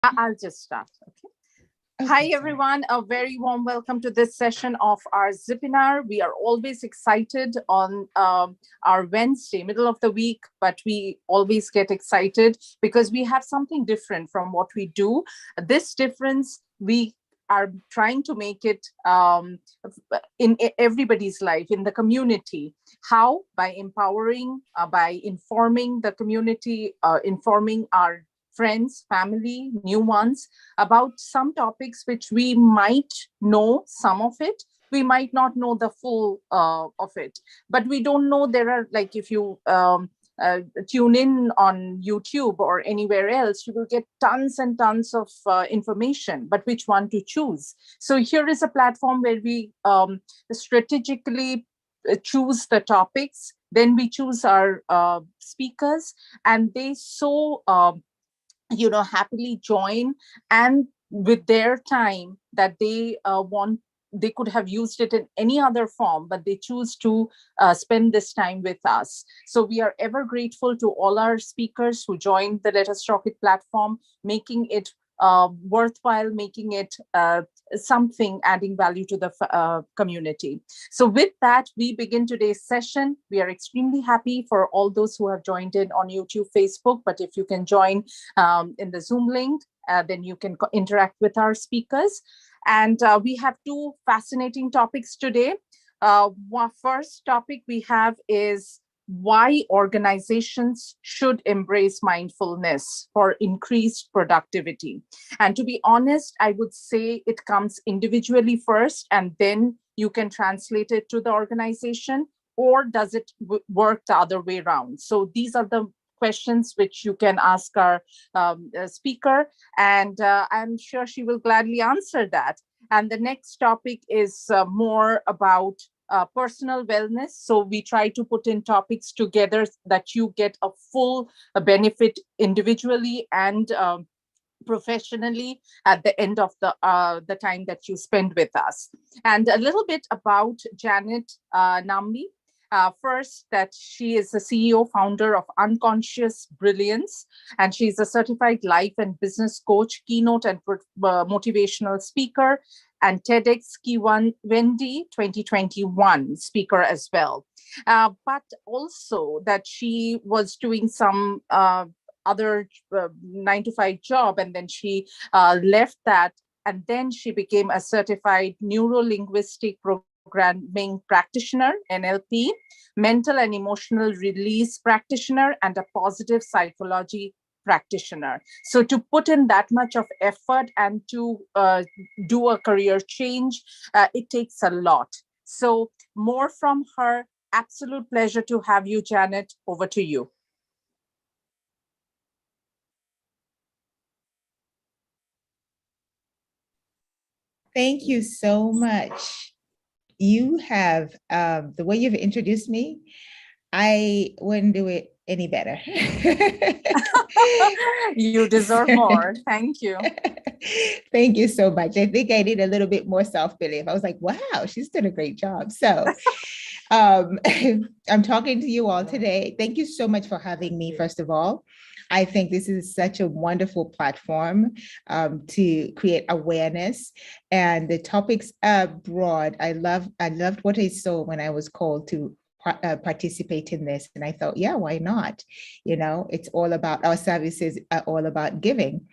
I'll just start. Okay. Hi, Okay, sorry. everyone. A very warm welcome to this session of our Zipinar. We are always excited on our Wednesday, middle of the week, but we always get excited because we have something different from what we do. This difference, we are trying to make it in everybody's life, in the community. How? By empowering, by informing the community, informing our friends, family, new ones about some topics which we might know some of it. We might not know the full of it, but we don't know. There are, like, if you tune in on YouTube or anywhere else, you will get tons and tons of information, but which one to choose? So here is a platform where we strategically choose the topics, then we choose our speakers, and they so happily join, and with their time that they want, they could have used it in any other form, but they choose to spend this time with us. So we are ever grateful to all our speakers who joined the Let Us Talk It platform, making it worthwhile, making it something adding value to the community. So with that, we begin today's session. We are extremely happy for all those who have joined in on YouTube, Facebook, but if you can join in the Zoom link, then you can interact with our speakers. And we have two fascinating topics today. First topic we have is why organizations should embrace mindfulness for increased productivity. And to be honest, I would say it comes individually first, and then you can translate it to the organization, or does it work the other way around? So these are the questions which you can ask our speaker, and I'm sure she will gladly answer that. And the next topic is more about personal wellness. So we try to put in topics together that you get a full benefit individually and professionally at the end of the time that you spend with us. And a little bit about Janet Nambi. First, that she is the CEO, founder of Unconscious Brilliance, and she's a certified life and business coach, keynote and motivational speaker, and TEDx Kiwan Wendy 2021 speaker as well. But also that she was doing some other 9 to 5 job, and then she left that, and then she became a certified neuro-linguistic programming practitioner, NLP, mental and emotional release practitioner, and a positive psychology practitioner. So to put in that much of effort and to do a career change, it takes a lot. So more from her. Absolute pleasure to have you, Janet. Over to you. Thank you so much. You have the way you've introduced me, I wouldn't do it any better. You deserve more. Thank you. Thank you so much. I think I need a little bit more self-belief. I was like, wow, she's done a great job. So um, I'm talking to you all today. Thank you so much for having me, first of all. I think this is such a wonderful platform to create awareness, and the topics are broad. I loved what I saw when I was called to participate in this, and I thought, yeah, why not? You know, it's all about, our services are all about giving.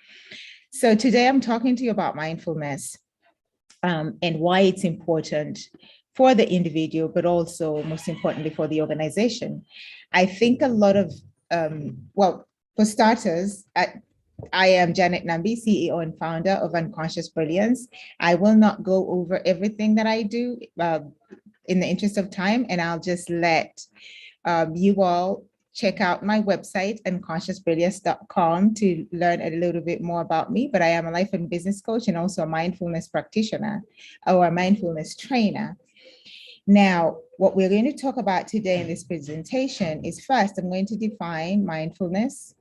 So today I'm talking to you about mindfulness and why it's important for the individual, but also most importantly for the organization. I think a lot of, well, for starters, I am Janet Nambi, CEO and founder of Unconscious Brilliance. I will not go over everything that I do in the interest of time, and I'll just let you all check out my website, unconsciousbrilliance.com, to learn a little bit more about me. But I am a life and business coach and also a mindfulness practitioner or a mindfulness trainer. Now, what we're going to talk about today in this presentation is, first, I'm going to define mindfulness,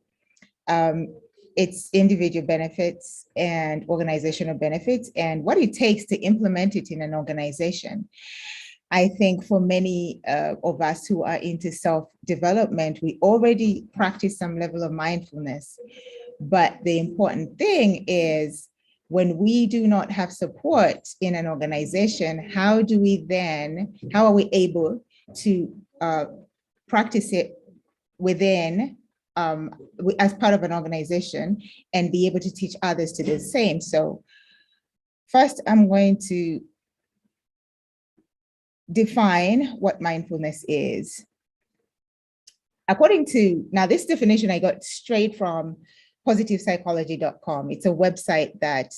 its individual benefits and organizational benefits, and what it takes to implement it in an organization. I think for many of us who are into self-development, we already practice some level of mindfulness. But the important thing is, when we do not have support in an organization, how are we able to practice it within, as part of an organization, and be able to teach others to do the same? So first, I'm going to define what mindfulness is. Now this definition I got straight from positivepsychology.com. It's a website that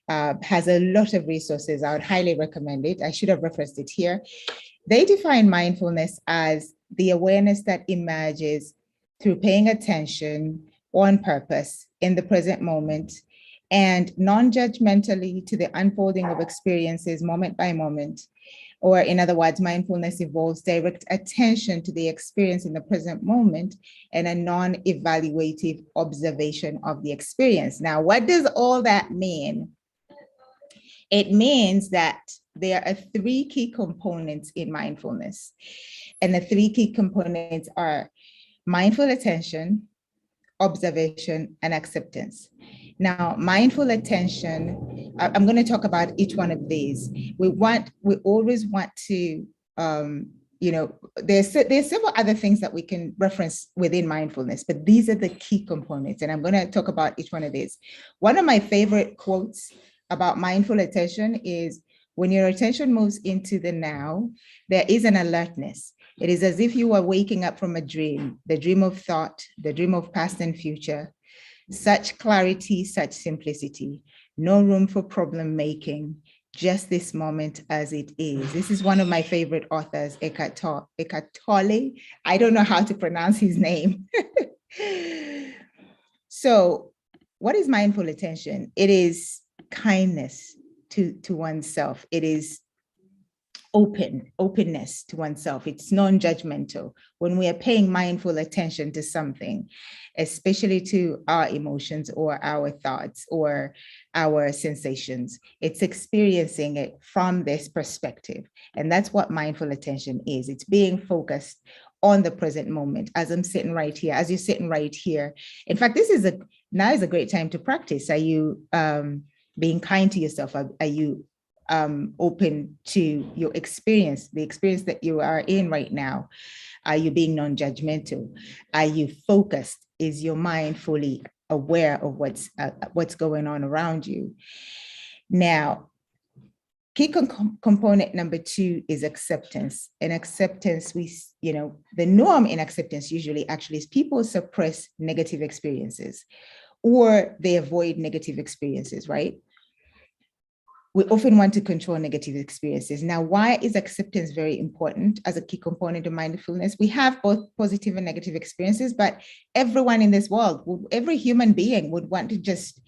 has a lot of resources. I would highly recommend it. I should have referenced it here. They define mindfulness as the awareness that emerges through paying attention on purpose in the present moment and non-judgmentally to the unfolding of experiences moment by moment. Or in other words, mindfulness involves direct attention to the experience in the present moment and a non-evaluative observation of the experience. Now, what does all that mean? It means that there are three key components in mindfulness. And the three key components are mindful attention, observation, and acceptance. Now, mindful attention, I'm going to talk about each one of these. We always want to, there's several other things that we can reference within mindfulness, but these are the key components, and I'm going to talk about each one of these. One of my favorite quotes about mindful attention is, when your attention moves into the now, there is an alertness. It is as if you are waking up from a dream, the dream of thought, the dream of past and future. Such clarity, such simplicity, no room for problem making, just this moment as it is. This is one of my favorite authors, Eckhart Tolle. I don't know how to pronounce his name. So what is mindful attention? It is kindness to oneself. It is openness to oneself. It's non-judgmental. When we are paying mindful attention to something, especially to our emotions or our thoughts or our sensations, it's experiencing it from this perspective. And that's what mindful attention is. It's being focused on the present moment, as I'm sitting right here, as you're sitting right here. In fact, now is a great time to practice. Are you being kind to yourself? Are you open to your experience, the experience that you are in right now? Are you being non-judgmental? Are you focused? Is your mind fully aware of what's going on around you? Now, key component number 2 is acceptance. And acceptance, the norm in acceptance usually actually is people suppress negative experiences or they avoid negative experiences, right? We often want to control negative experiences. Now, why is acceptance very important as a key component of mindfulness? We have both positive and negative experiences, but everyone in this world, every human being would want to just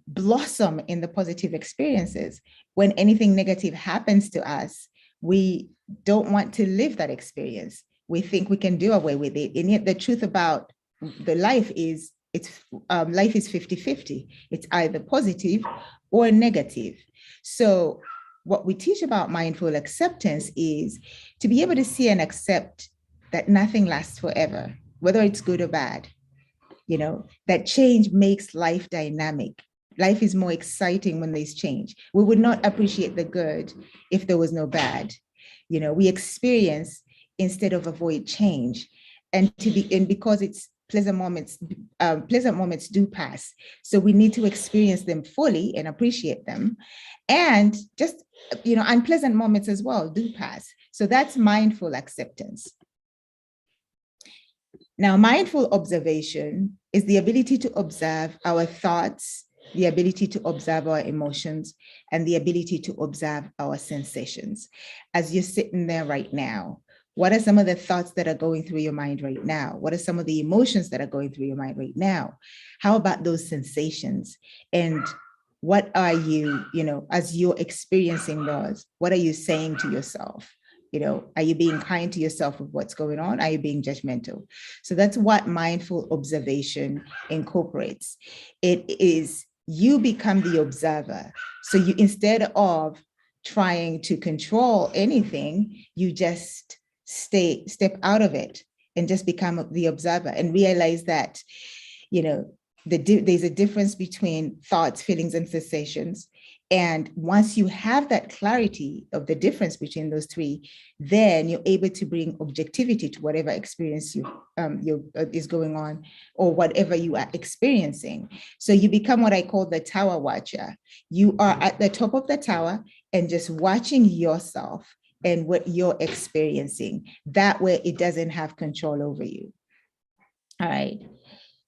blossom in the positive experiences. When anything negative happens to us, we don't want to live that experience. We think we can do away with it. And yet the truth about the life is, life is 50-50. It's either positive or negative. So what we teach about mindful acceptance is to be able to see and accept that nothing lasts forever, whether it's good or bad. That change makes life dynamic. Life is more exciting when there's change. We would not appreciate the good if there was no bad. We experience instead of avoid change. And because it's pleasant moments do pass. So we need to experience them fully and appreciate them. And just, unpleasant moments as well do pass. So that's mindful acceptance. Now, mindful observation is the ability to observe our thoughts, the ability to observe our emotions, and the ability to observe our sensations. As you're sitting there right now, what are some of the thoughts that are going through your mind right now? What are some of the emotions that are going through your mind right now? How about those sensations? And what are you, as you're experiencing those, what are you saying to yourself? Are you being kind to yourself with what's going on? Are you being judgmental? So that's what mindful observation incorporates. It is you become the observer. So you, instead of trying to control anything, you just step out of it and just become the observer and realize that, there's a difference between thoughts, feelings, and sensations. And once you have that clarity of the difference between those three, then you're able to bring objectivity to whatever experience is going on, or whatever you are experiencing. So you become what I call the tower watcher. You are at the top of the tower and just watching yourself and what you're experiencing. That way it doesn't have control over you. All right.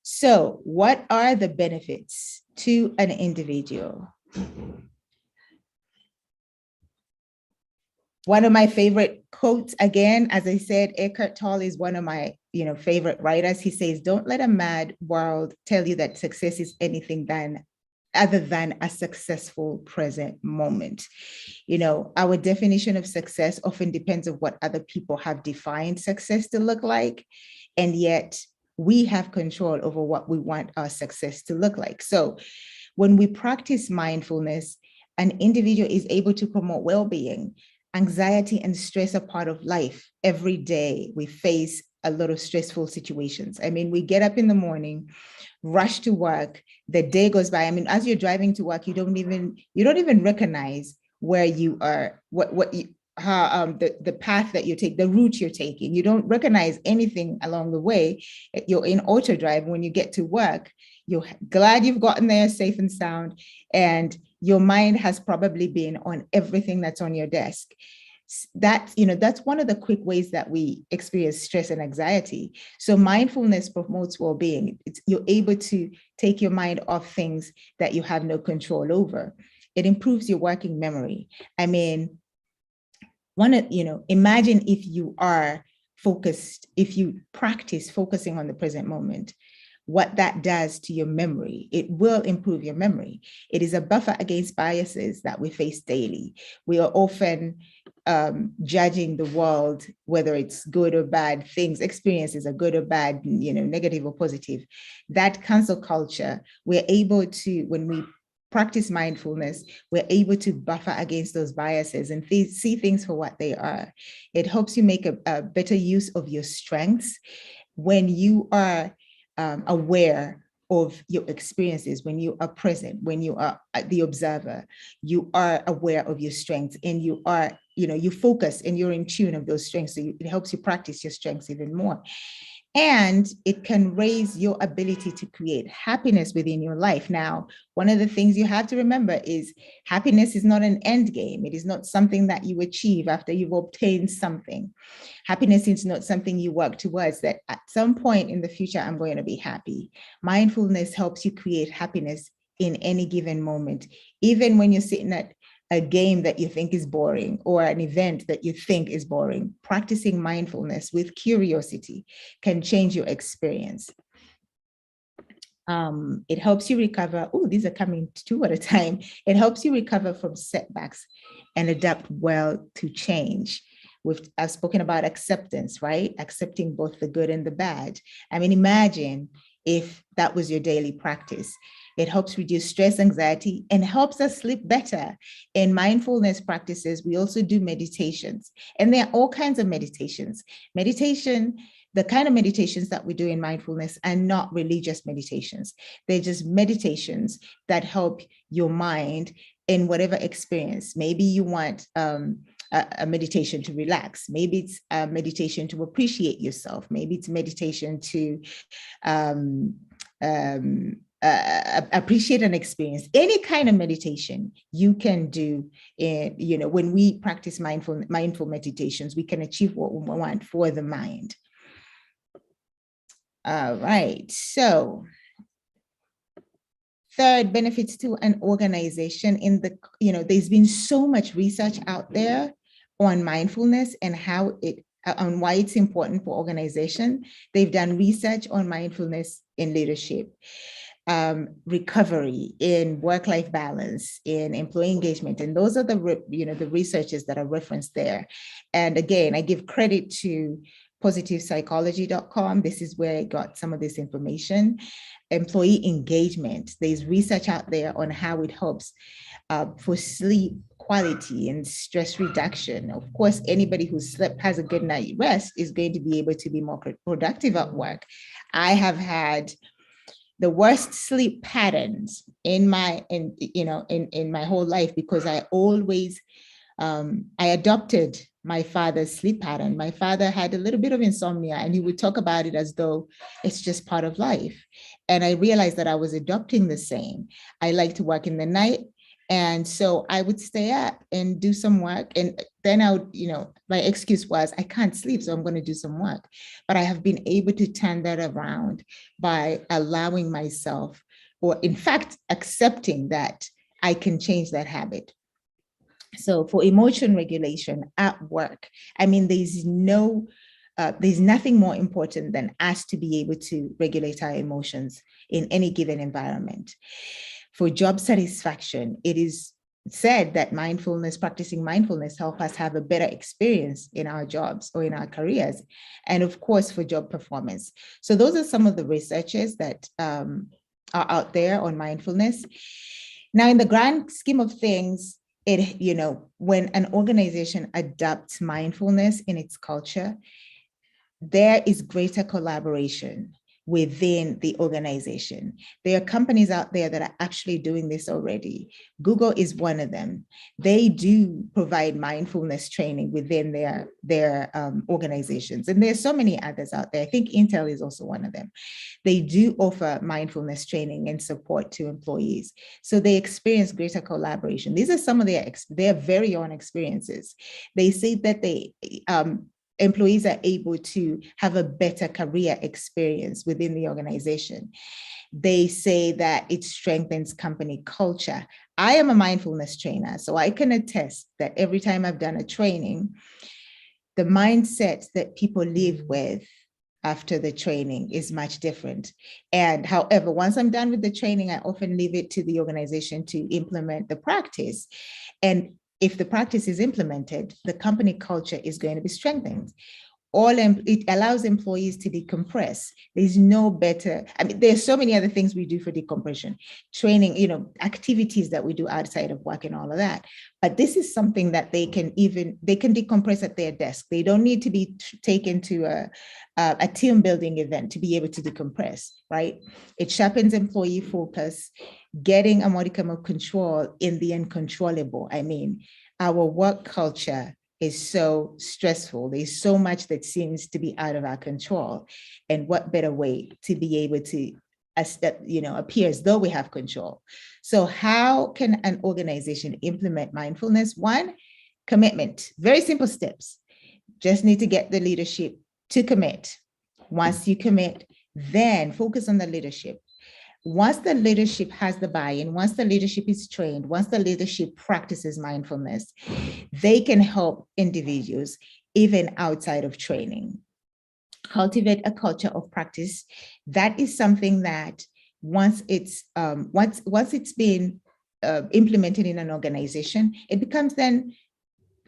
So what are the benefits to an individual? One of my favorite quotes, again, as I said, Eckhart Tolle is one of my favorite writers. He says, don't let a mad world tell you that success is anything other than a successful present moment. Our definition of success often depends on what other people have defined success to look like. And yet we have control over what we want our success to look like. So when we practice mindfulness, an individual is able to promote well-being. Anxiety and stress are part of life. Every day we face a lot of stressful situations. I mean, we get up in the morning, rush to work, the day goes by. I mean, as you're driving to work, you don't even recognize where you are, the path that you take, the route you're taking. You don't recognize anything along the way. You're in auto drive. When you get to work, you're glad you've gotten there safe and sound, and your mind has probably been on everything that's on your desk. That's one of the quick ways that we experience stress and anxiety. So mindfulness promotes well-being. You're able to take your mind off things that you have no control over. It improves your working memory. I mean, imagine if you are focused, if you practice focusing on the present moment, what that does to your memory. It will improve your memory. It is a buffer against biases that we face daily. We are often judging the world, whether it's good or bad things, experiences are good or bad, negative or positive. That cancel culture, we're able to, when we practice mindfulness, we're able to buffer against those biases and see things for what they are. It helps you make a better use of your strengths when you are aware of your experiences, when you are present, when you are the observer, you are aware of your strengths, and you are, you focus and you're in tune of those strengths. So it helps you practice your strengths even more. And it can raise your ability to create happiness within your life. Now, one of the things you have to remember is happiness is not an end game. It is not something that you achieve after you've obtained something. Happiness is not something you work towards, that at some point in the future, I'm going to be happy. Mindfulness helps you create happiness in any given moment, even when you're sitting at a game that you think is boring or an event that you think is boring. Practicing mindfulness with curiosity can change your experience. It helps you recover. Oh, these are coming two at a time. It helps you recover from setbacks and adapt well to change. I've spoken about acceptance, right? Accepting both the good and the bad. I mean, imagine if that was your daily practice. It helps reduce stress, anxiety, and helps us sleep better. In mindfulness practices, we also do meditations, and there are all kinds of meditations. The kind of meditations that we do in mindfulness are not religious meditations. They're just meditations that help your mind in whatever experience. Maybe you want a meditation to relax. Maybe it's a meditation to appreciate yourself. Maybe it's meditation to appreciate an experience. Any kind of meditation you can do. When we practice mindful meditations, we can achieve what we want for the mind. All right. So third, benefits to an organization. There's been so much research out there on mindfulness and on why it's important for organization. They've done research on mindfulness in leadership, recovery, in work-life balance, in employee engagement. And those are the researchers that are referenced there. And again, I give credit to positivepsychology.com. This is where I got some of this information. Employee engagement. There's research out there on how it helps for sleep quality and stress reduction. Of course, anybody who has a good night rest is going to be able to be more productive at work. I have had the worst sleep patterns in my whole life, because I always I adopted my father's sleep pattern. My father had a little bit of insomnia, and he would talk about it as though it's just part of life. And I realized that I was adopting the same. I like to work in the night. And so I would stay up and do some work. And then I would, my excuse was, I can't sleep, so I'm going to do some work. But I have been able to turn that around by allowing myself, or in fact, accepting that I can change that habit. So for emotion regulation at work, I mean, there's nothing more important than us to be able to regulate our emotions in any given environment. For job satisfaction, it is said that practicing mindfulness help us have a better experience in our jobs or in our careers. And of course, for job performance. So those are some of the researches that are out there on mindfulness. Now, in the grand scheme of things, when an organization adopts mindfulness in its culture, there is greater collaboration within the organization. There are companies out there that are actually doing this already. Google is one of them. They do provide mindfulness training within their organizations. And there's so many others out there. I think Intel is also one of them. They do offer mindfulness training and support to employees. So they experience greater collaboration. These are some of their very own experiences. They say that employees are able to have a better career experience within the organization. They say that it strengthens company culture. I am a mindfulness trainer, so I can attest that every time I've done a training, the mindset that people live with after the training is much different. And however, once I'm done with the training, I often leave it to the organization to implement the practice. And if the practice is implemented, the company culture is going to be strengthened. It allows employees to decompress. There's no better, there's so many other things we do for decompression, training, activities that we do outside of work and all of that. But this is something that they can decompress at their desk. They don't need to be taken to a team building event to be able to decompress, right? It sharpens employee focus, getting a modicum of control in the uncontrollable. Our work culture is so stressful. There's so much that seems to be out of our control. And what better way to be able to appear as though we have control. So how can an organization implement mindfulness? One, commitment. Very simple steps. Just need to get the leadership to commit. Once you commit, then focus on the leadership. Once the leadership has the buy-in, once the leadership is trained, once the leadership practices mindfulness, they can help individuals even outside of training. Cultivate a culture of practice. That is something that once it's been implemented in an organization, it becomes then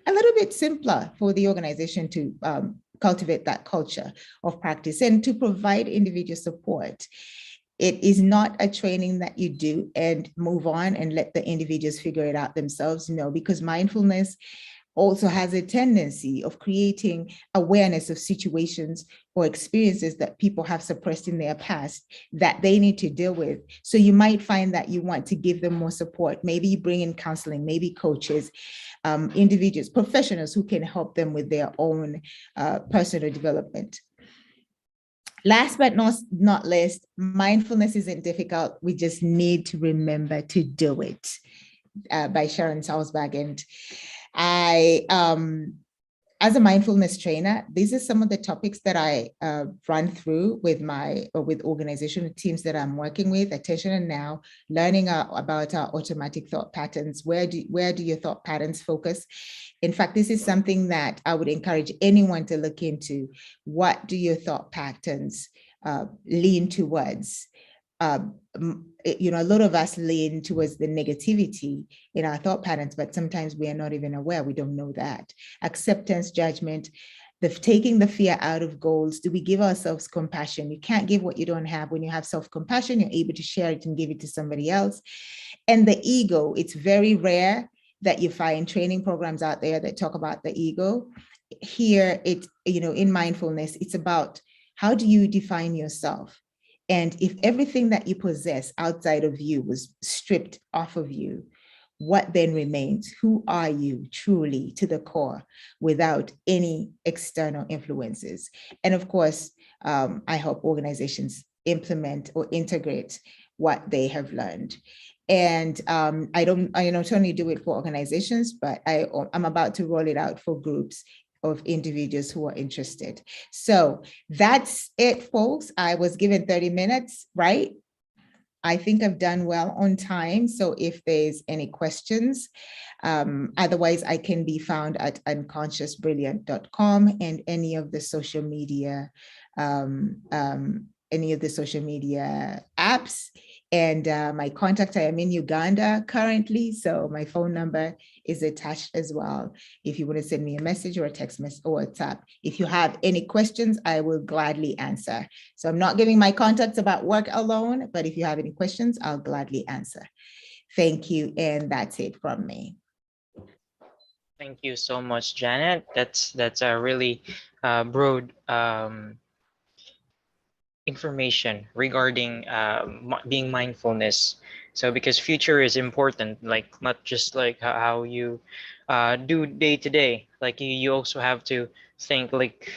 a little bit simpler for the organization to cultivate that culture of practice and to provide individual support. It is not a training that you do and move on and let the individuals figure it out themselves. No, because mindfulness also has a tendency of creating awareness of situations or experiences that people have suppressed in their past that they need to deal with. So you might find that you want to give them more support. Maybe you bring in counseling, maybe coaches, individuals, professionals who can help them with their own personal development. Last but not least, mindfulness isn't difficult. We just need to remember to do it, by Sharon Salzberg. And I, as a mindfulness trainer, these are some of the topics that I run through with organizational teams that I'm working with. Attention and now, learning about our automatic thought patterns. Where do your thought patterns focus? In fact, this is something that I would encourage anyone to look into. What do your thought patterns lean towards? A lot of us lean towards the negativity in our thought patterns, but sometimes we are not even aware. We don't know that. Acceptance, judgment, taking the fear out of goals. Do we give ourselves compassion? You can't give what you don't have. When you have self-compassion, you're able to share it and give it to somebody else. And the ego, it's very rare that you find training programs out there that talk about the ego. Here, in mindfulness, it's about how do you define yourself? And if everything that you possess outside of you was stripped off of you, what then remains? Who are you truly to the core without any external influences? And of course, I hope organizations implement or integrate what they have learned. And I not only do it for organizations, but I'm about to roll it out for groups of individuals who are interested. So that's it, folks. I was given 30 minutes, right? I think I've done well on time. So if there's any questions, otherwise I can be found at unconsciousbrilliant.com and any of the social media apps. And my contact, I am in Uganda currently, so my phone number is attached as well. If you want to send me a message or a text message or WhatsApp, if you have any questions, I will gladly answer. So I'm not giving my contacts about work alone, but if you have any questions, I'll gladly answer. Thank you, and that's it from me. Thank you so much, Janet. That's a really broad information regarding being mindfulness. So because future is important, like not just like how you do day to day, like you also have to think like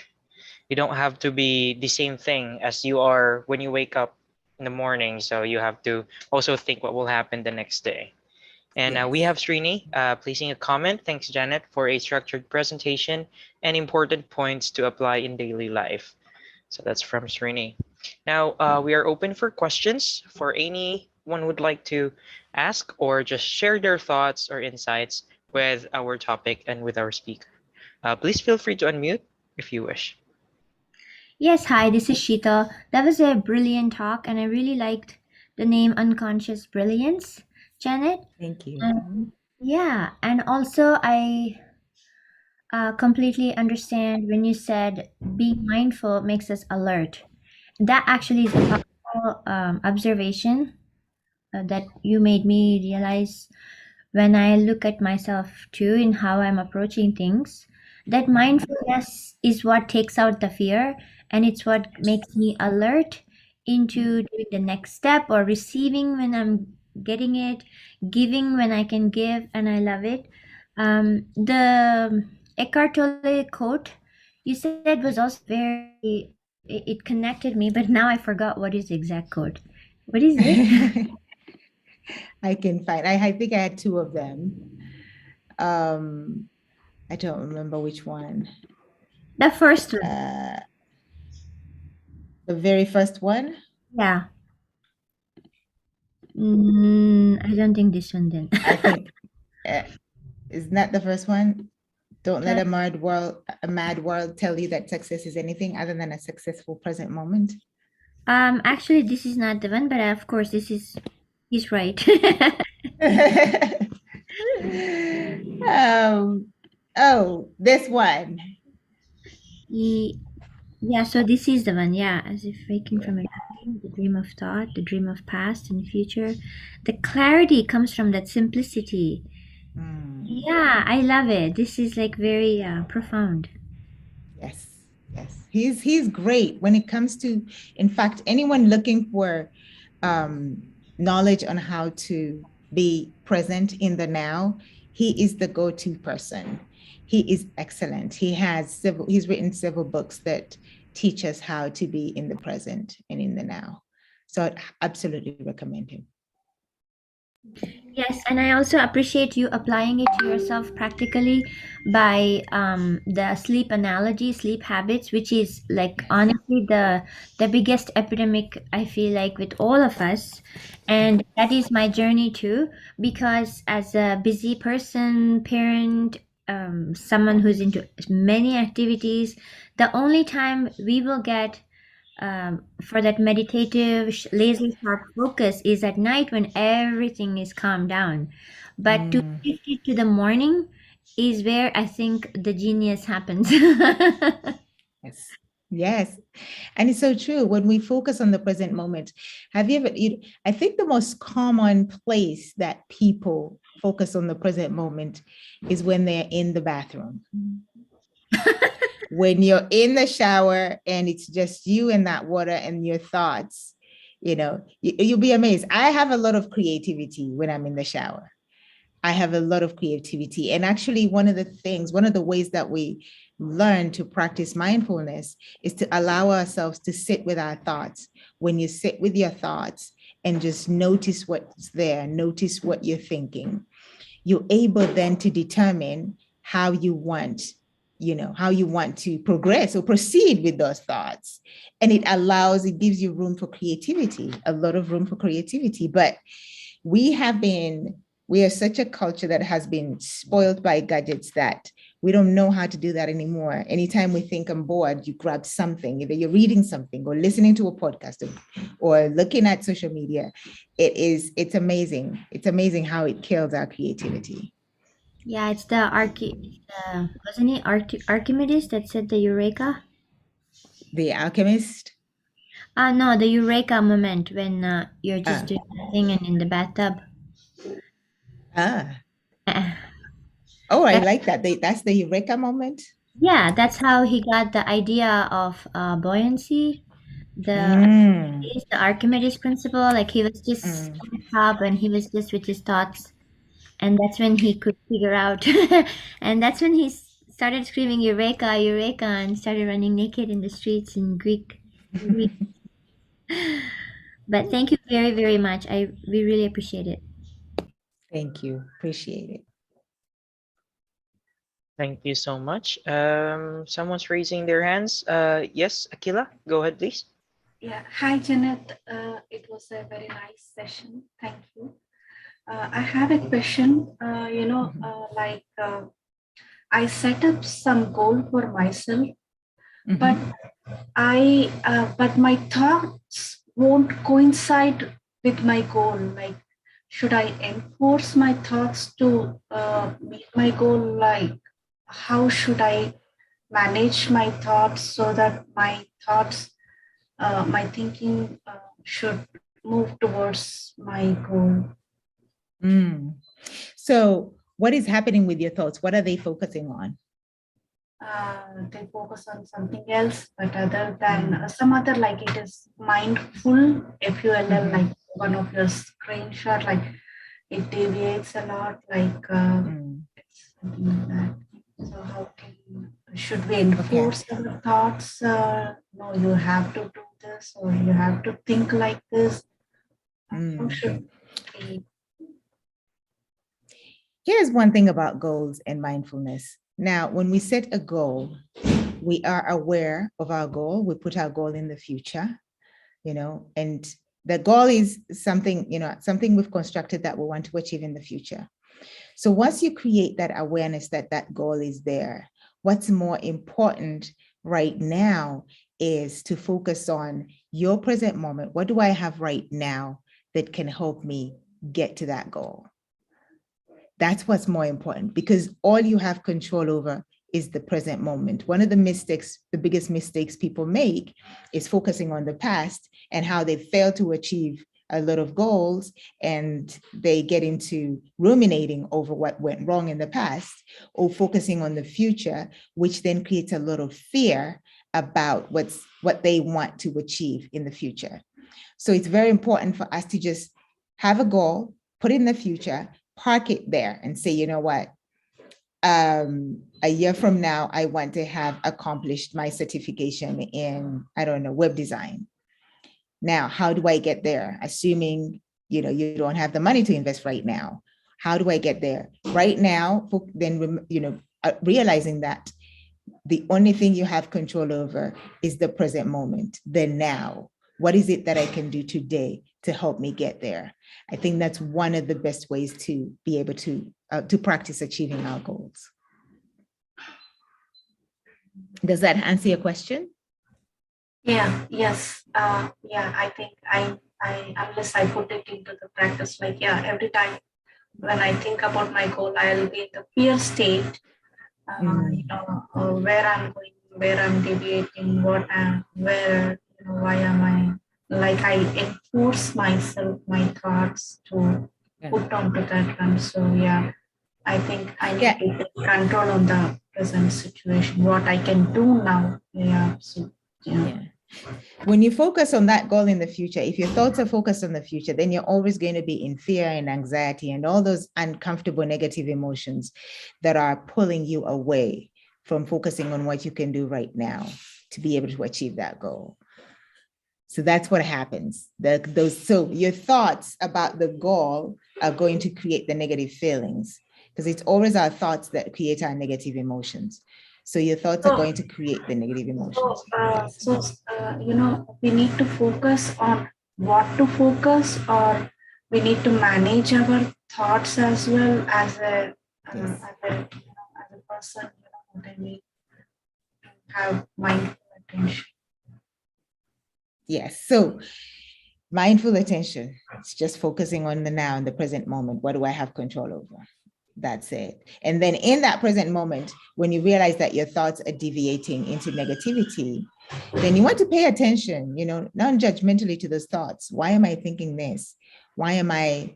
you don't have to be the same thing as you are when you wake up in the morning. So you have to also think what will happen the next day. And we Yes. have Srini placing a comment. Thanks, Janet, for a structured presentation and important points to apply in daily life. So that's from Srini. Now we are open for questions for anyone would like to ask or just share their thoughts or insights with our topic and with our speaker. Please feel free to unmute if you wish. Yes, hi, this is Shita. That was a brilliant talk, and I really liked the name Unconscious Brilliance, Janet. Thank you. Yeah, and also I completely understand when you said being mindful makes us alert. That actually is a powerful observation that you made me realize when I look at myself too in how I'm approaching things. That mindfulness is what takes out the fear, and it's what makes me alert into doing the next step or receiving when I'm getting it, giving when I can give, and I love it. The Eckhart Tolle quote you said was also very, it connected me, but now I forgot what is the exact quote. What is it? I can find, I think I had two of them. I don't remember which one. The first one. The very first one? Yeah. I don't think this one then. I think, isn't that the first one? Don't let a mad world tell you that success is anything other than a successful present moment. Actually, this is not the one, but of course, he's right. This one. Yeah, so this is the one. Yeah, as if waking from a dream, the dream of thought, the dream of past and future. The clarity comes from that simplicity. Yeah, I love it. This is like very profound. Yes, yes. He's great when it comes to, in fact, anyone looking for knowledge on how to be present in the now, he is the go-to person. He is excellent. He's written several books that teach us how to be in the present and in the now. So I'd absolutely recommend him. Yes, and I also appreciate you applying it to yourself practically by the sleep analogy, sleep habits, which is like honestly the biggest epidemic I feel like with all of us. And that is my journey too, because as a busy person, parent, someone who's into many activities, the only time we will get for that meditative, lazy sharp focus is at night when everything is calmed down. But to shift it to the morning is where I think the genius happens. Yes. Yes. And it's so true. When we focus on the present moment, have you ever, I think the most common place that people focus on the present moment is when they're in the bathroom. When you're in the shower and it's just you and that water and your thoughts, You'll be amazed. I have a lot of creativity when I'm in the shower. I have a lot of creativity. And actually, one of the ways that we learn to practice mindfulness is to allow ourselves to sit with our thoughts. When you sit with your thoughts and just notice what's there, notice what you're thinking, you're able then to determine how you want to progress or proceed with those thoughts. And it gives you room for creativity, a lot of room for creativity. But we are such a culture that has been spoiled by gadgets that we don't know how to do that anymore. Anytime we think I'm bored, you grab something, either you're reading something or listening to a podcast or looking at social media. It's amazing. It's amazing how it kills our creativity. Yeah, it's wasn't it Archimedes that said the Eureka? The Alchemist. No, the Eureka moment when you're just doing nothing and in the bathtub. Oh, I like that. That's the Eureka moment. Yeah, that's how he got the idea of buoyancy. It's the Archimedes principle. Like he was just in the tub and he was just with his thoughts, and that's when he could figure out, and that's when he started screaming Eureka, Eureka, and started running naked in the streets in Greek. But thank you very, very much. We really appreciate it. Thank you. Appreciate it. Thank you so much. Someone's raising their hands. Yes, Akila, go ahead, please. Yeah. Hi, Janet. It was a very nice session. Thank you. I have a question. I set up some goal for myself, but my thoughts won't coincide with my goal. Like, should I enforce my thoughts to meet my goal? Like, how should I manage my thoughts so that my thoughts, my thinking should move towards my goal? So what is happening with your thoughts? What are they focusing on? They focus on something else, but other than some other, like it is mindful, FULL, like one of your screenshot, like it deviates a lot, like it's something like that. So how should we enforce our thoughts? No, you have to do this, or you have to think like this. How should we? Here's one thing about goals and mindfulness. Now, when we set a goal, we are aware of our goal. We put our goal in the future, and the goal is something we've constructed that we want to achieve in the future. So once you create that awareness that that goal is there, what's more important right now is to focus on your present moment. What do I have right now that can help me get to that goal? That's what's more important, because all you have control over is the present moment. One of the biggest mistakes people make is focusing on the past and how they fail to achieve a lot of goals, and they get into ruminating over what went wrong in the past, or focusing on the future, which then creates a lot of fear about what they want to achieve in the future. So it's very important for us to just have a goal, put it in the future, park it there and say, you know what, a year from now, I want to have accomplished my certification in, web design. Now, how do I get there? Assuming, you don't have the money to invest right now. How do I get there? Right now, then, realizing that the only thing you have control over is the present moment, the now. What is it that I can do today to help me get there? I think that's one of the best ways to be able to practice achieving our goals. Does that answer your question? Yes. I think I unless I put it into the practice, like, every time when I think about my goal, I'll be in the fear state, where I'm going, where I'm deviating, why am I, like I enforce myself, my thoughts to put onto that one. So I think I need to take control on the present situation, what I can do now. When you focus on that goal in the future, if your thoughts are focused on the future, then you're always going to be in fear and anxiety and all those uncomfortable negative emotions that are pulling you away from focusing on what you can do right now to be able to achieve that goal. So that's what happens. So your thoughts about the goal are going to create the negative feelings, because it's always our thoughts that create our negative emotions. So your thoughts are going to create the negative emotions. We need to focus on what to focus, or we need to manage our thoughts as well as a Yes. as a person. They need to have mindful attention. Yes. So mindful attention, it's just focusing on the now and the present moment. What do I have control over? That's it. And then in that present moment, when you realize that your thoughts are deviating into negativity, then you want to pay attention, non-judgmentally to those thoughts. Why am I thinking this? Why am I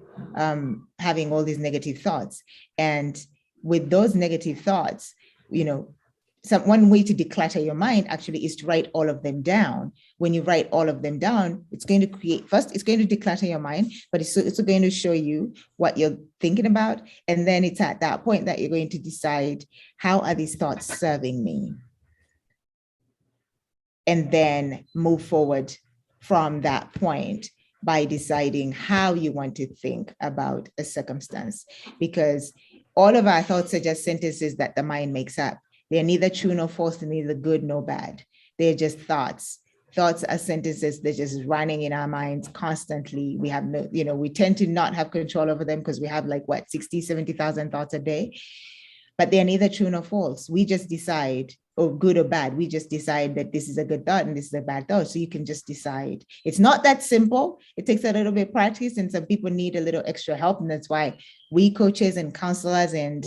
having all these negative thoughts? And with those negative thoughts, one way to declutter your mind actually is to write all of them down. When you write all of them down, it's going to declutter your mind, but it's also going to show you what you're thinking about. And then it's at that point that you're going to decide, how are these thoughts serving me? And then move forward from that point by deciding how you want to think about a circumstance. Because all of our thoughts are just sentences that the mind makes up. They're neither true nor false, they're neither good nor bad. They're just thoughts. Thoughts are sentences that are just running in our minds constantly. We have we tend to not have control over them because we have 60, 70,000 thoughts a day, but they're neither true nor false. We just decide, or good or bad. We just decide that this is a good thought and this is a bad thought. So you can just decide. It's not that simple. It takes a little bit of practice, and some people need a little extra help. And that's why we coaches and counselors and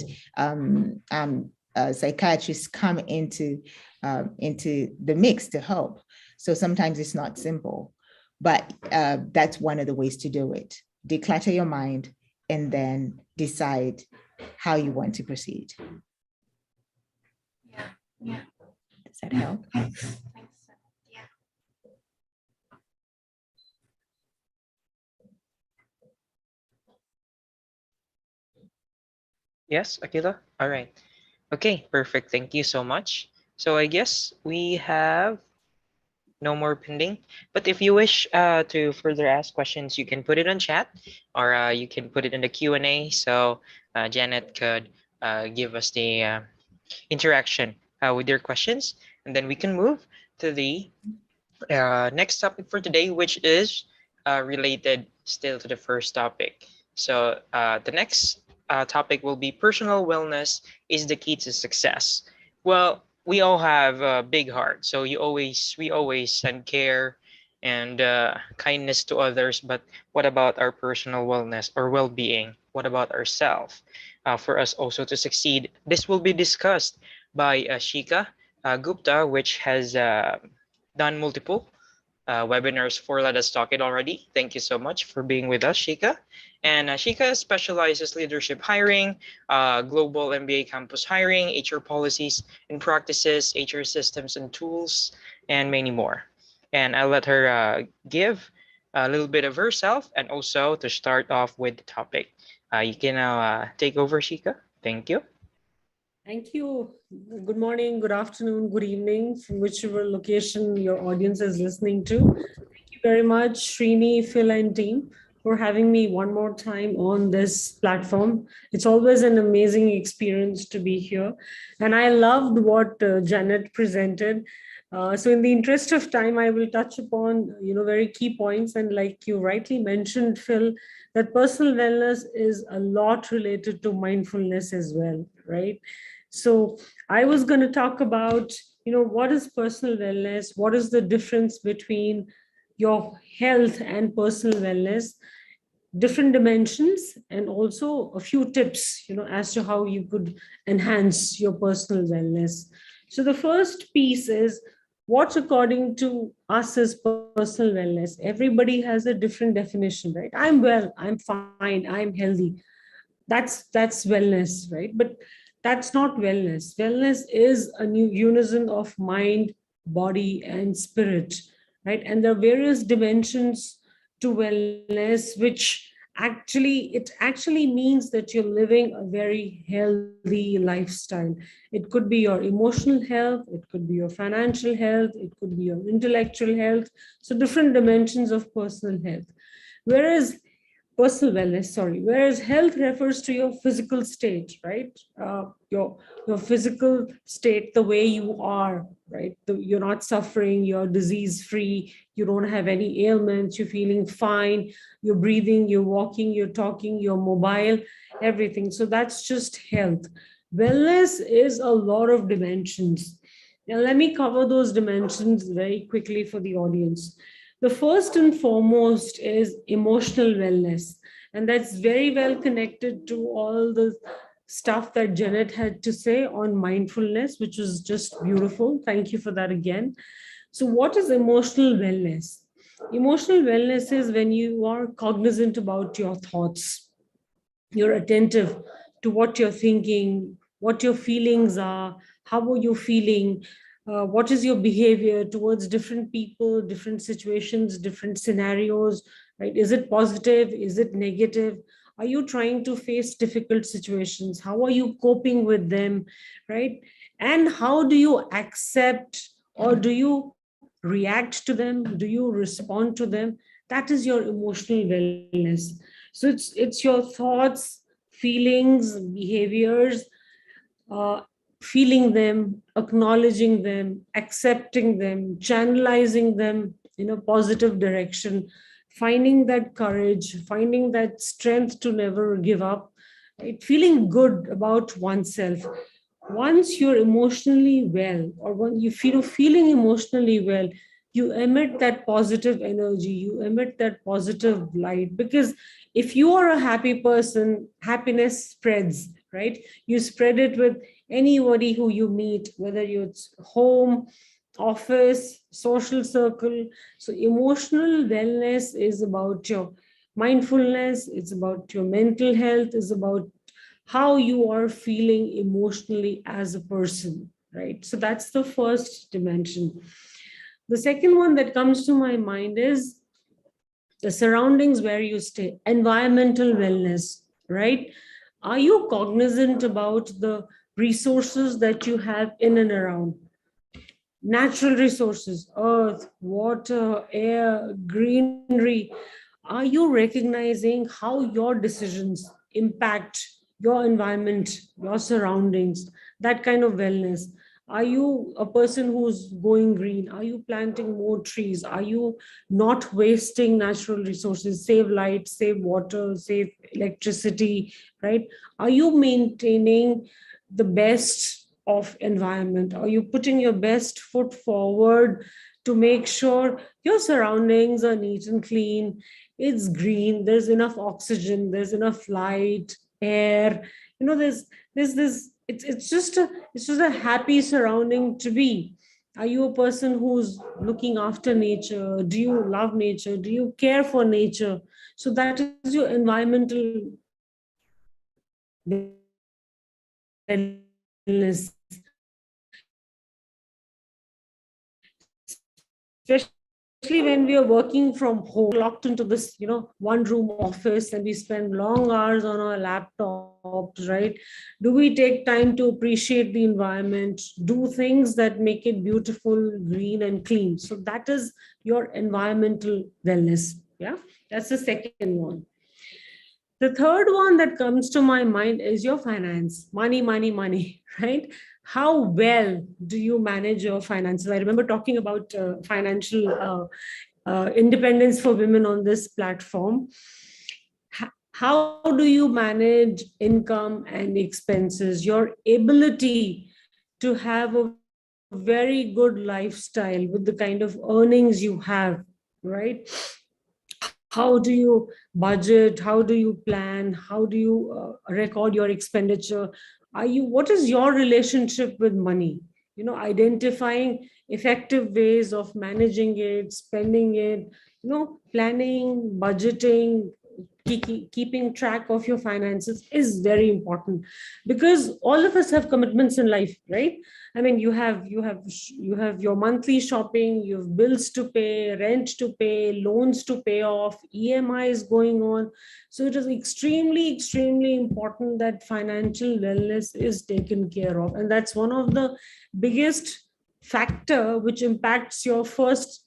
psychiatrists come into the mix to help. So sometimes it's not simple, but that's one of the ways to do it. Declutter your mind and then decide how you want to proceed. Yeah. Does that help? Thanks. Yeah. Yes, Akila? All right. Okay, perfect. Thank you so much. So I guess we have no more pending. But if you wish to further ask questions, you can put it on chat, or you can put it in the Q&A. So Janet could give us the interaction with your questions. And then we can move to the next topic for today, which is related still to the first topic. So the next topic will be personal wellness is the key to success. Well, we all have a big heart, so we always send care and kindness to others. But what about our personal wellness or well-being? What about ourselves? For us also to succeed, this will be discussed by Shika Gupta, which has done multiple webinars for Let Us Talk It already. Thank you so much for being with us, Shika. And Shika specializes leadership hiring, global MBA campus hiring, HR policies and practices, HR systems and tools, and many more. And I'll let her give a little bit of herself and also to start off with the topic. You can now take over, Shika. Thank you. Thank you. Good morning, good afternoon, good evening, from whichever location your audience is listening to. Thank you very much, Srini, Phil, and team, for having me one more time on this platform. It's always an amazing experience to be here. And I loved what Janet presented. So in the interest of time, I will touch upon, very key points. And like you rightly mentioned, Phil, that personal wellness is a lot related to mindfulness as well, right? So I was going to talk about, what is personal wellness? What is the difference between your health and personal wellness? Different dimensions, and also a few tips, as to how you could enhance your personal wellness. So the first piece is, what's according to us as personal wellness? Everybody has a different definition, right? I'm well, I'm fine, I'm healthy. That's wellness, right? But that's not wellness. Wellness is a new unison of mind, body, and spirit, right? And there are various dimensions to wellness, which actually means that you're living a very healthy lifestyle. It could be your emotional health, it could be your financial health, it could be your intellectual health. So different dimensions of personal health. Whereas personal wellness, sorry, whereas health refers to your physical state, right? Your physical state, the way you are, right? You're not suffering, you're disease free, you don't have any ailments, you're feeling fine, you're breathing, you're walking, you're talking, you're mobile, everything. So that's just health. Wellness is a lot of dimensions. Now let me cover those dimensions very quickly for the audience. The first and foremost is emotional wellness. And that's very well connected to all the stuff that Janet had to say on mindfulness, which was just beautiful. Thank you for that again. So, what is emotional wellness? Emotional wellness is when you are cognizant about your thoughts, you're attentive to what you're thinking, what your feelings are, how are you feeling, what is your behavior towards different people, different situations, different scenarios, right? Is it positive? Is it negative? Are you trying to face difficult situations? How are you coping with them, right? And how do you accept, or do you react to them? Do you respond to them? That is your emotional wellness. So it's your thoughts, feelings, behaviors, uh, feeling them, acknowledging them, accepting them, channelizing them in a positive direction, finding that courage, finding that strength to never give up, right? Feeling good about oneself. Once you're emotionally well, or when you feel feeling emotionally well, you emit that positive energy, you emit that positive light. Because if you are a happy person, happiness spreads, right? You spread it with anybody who you meet, whether it's home, office, social circle. So emotional wellness is about your mindfulness, it's about your mental health, it's about how you are feeling emotionally as a person, right? So that's the first dimension. The second one that comes to my mind is the surroundings where you stay, environmental wellness, right? Are you cognizant about the resources that you have in and around? Natural resources, earth, water, air, greenery. Are you recognizing how your decisions impact your environment, your surroundings, that kind of wellness? Are you a person who's going green? Are you planting more trees? Are you not wasting natural resources? Save light, save water, save electricity, right? Are you maintaining the best of environment? Are you putting your best foot forward to make sure your surroundings are neat and clean, it's green, there's enough oxygen, there's enough light, air, there's this, it's just a happy surrounding to be. Are you a person who's looking after nature? Do you love nature? Do you care for nature? So that is your environmental wellness. Especially when we are working from home, locked into this, one room office, and we spend long hours on our laptops, right? Do we take time to appreciate the environment, do things that make it beautiful, green, and clean? So that is your environmental wellness. Yeah, that's the second one. The third one that comes to my mind is your finance, money, money, money, right? How well do you manage your finances? I remember talking about financial independence for women on this platform. How do you manage income and expenses, your ability to have a very good lifestyle with the kind of earnings you have, right? How do you budget? How do you plan? How do you record your expenditure? What is your relationship with money? Identifying effective ways of managing it, spending it, planning, budgeting, keeping track of your finances is very important, because all of us have commitments in life, right? I mean, you have your monthly shopping, you have bills to pay, rent to pay, loans to pay off, EMIs going on. So it is extremely, extremely important that financial wellness is taken care of. And that's one of the biggest factor which impacts your first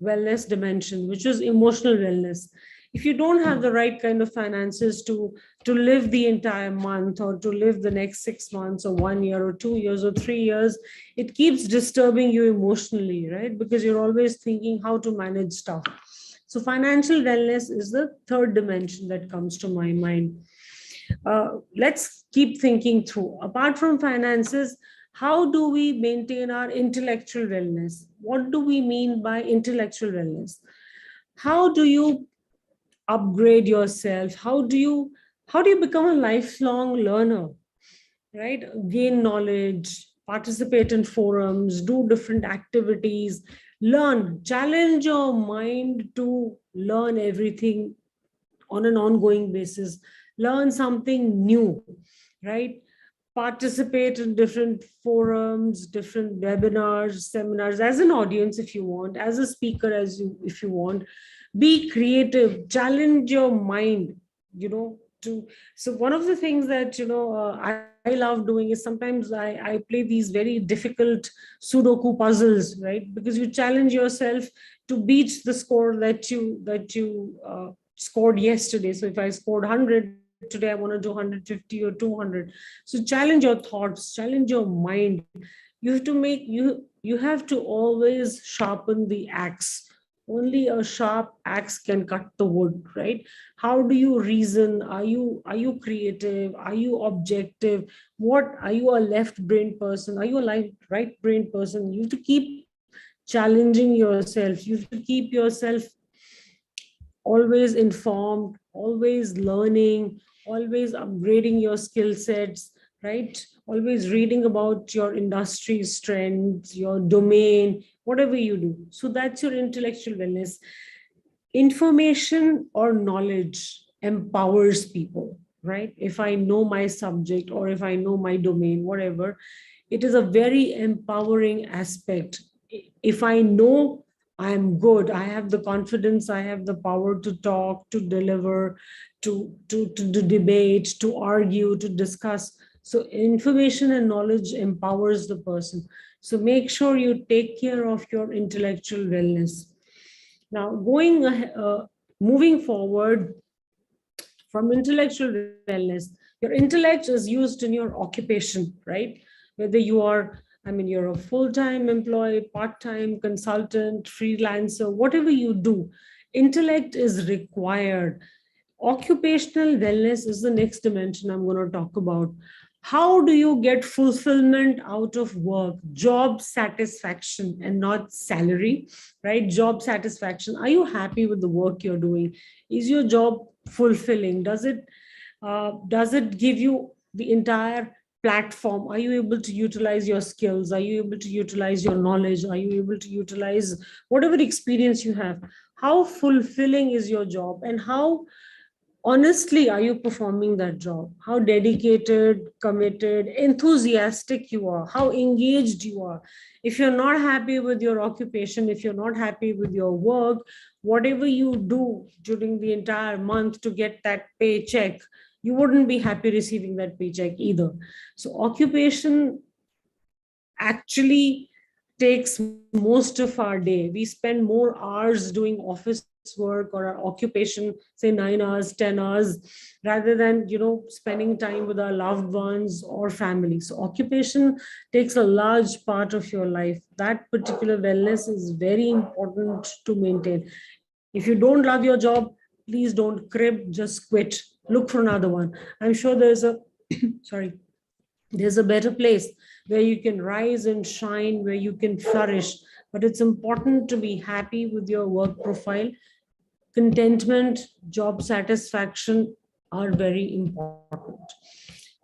wellness dimension, which is emotional wellness. If you don't have the right kind of finances to live the entire month, or to live the next 6 months or 1 year or 2 years or 3 years, it keeps disturbing you emotionally, right? Because you're always thinking how to manage stuff. So financial wellness is the third dimension that comes to my mind. Let's keep thinking through. Apart from finances, how do we maintain our intellectual wellness? What do we mean by intellectual wellness? How do you upgrade yourself? How do you become a lifelong learner, right? Gain knowledge, participate in forums, do different activities, learn, challenge your mind to learn everything on an ongoing basis, learn something new, right? Participate in different forums, different webinars, seminars, as an audience if you want, as a speaker if you want. Be creative, challenge your mind, so one of the things that I love doing is sometimes I play these very difficult Sudoku puzzles, right? Because you challenge yourself to beat the score that you scored yesterday. So if I scored 100, today I want to do 150 or 200. So challenge your thoughts, challenge your mind. You have to always sharpen the axe. Only a sharp axe can cut the wood, right? How do you reason? Are you creative? Are you objective? What are you, a left brain person? Are you a right brain person? You have to keep challenging yourself. You have to keep yourself always informed, always learning, always upgrading your skill sets, right? Always reading about your industry's trends, your domain, whatever you do. So that's your intellectual wellness. Information or knowledge empowers people, right? If I know my subject, or if I know my domain, whatever, it is a very empowering aspect. If I know I am good, I have the confidence, I have the power to talk, to deliver, to debate, to argue, to discuss. So information and knowledge empowers the person. So make sure you take care of your intellectual wellness. Now, moving forward from intellectual wellness, your intellect is used in your occupation, right? Whether you're a full-time employee, part-time consultant, freelancer, whatever you do, intellect is required. Occupational wellness is the next dimension I'm going to talk about. How do you get fulfillment out of work? Job satisfaction, and not salary, right? Job satisfaction. Are you happy with the work you're doing? Is your job fulfilling? Does it give you the entire platform? Are you able to utilize your skills? Are you able to utilize your knowledge? Are you able to utilize whatever experience you have? How fulfilling is your job, and how honestly are you performing that job? How dedicated, committed, enthusiastic you are, how engaged you are. If you're not happy with your occupation, if you're not happy with your work, whatever you do during the entire month to get that paycheck, you wouldn't be happy receiving that paycheck either. So occupation actually takes most of our day. We spend more hours doing office work or our occupation, say 9 hours, 10 hours, rather than spending time with our loved ones or family. So occupation takes a large part of your life. That particular wellness is very important to maintain. If you don't love your job, please don't crib, just quit. Look for another one. I'm sure there's a there's a better place where you can rise and shine, where you can flourish. But it's important to be happy with your work profile. Contentment, job satisfaction are very important.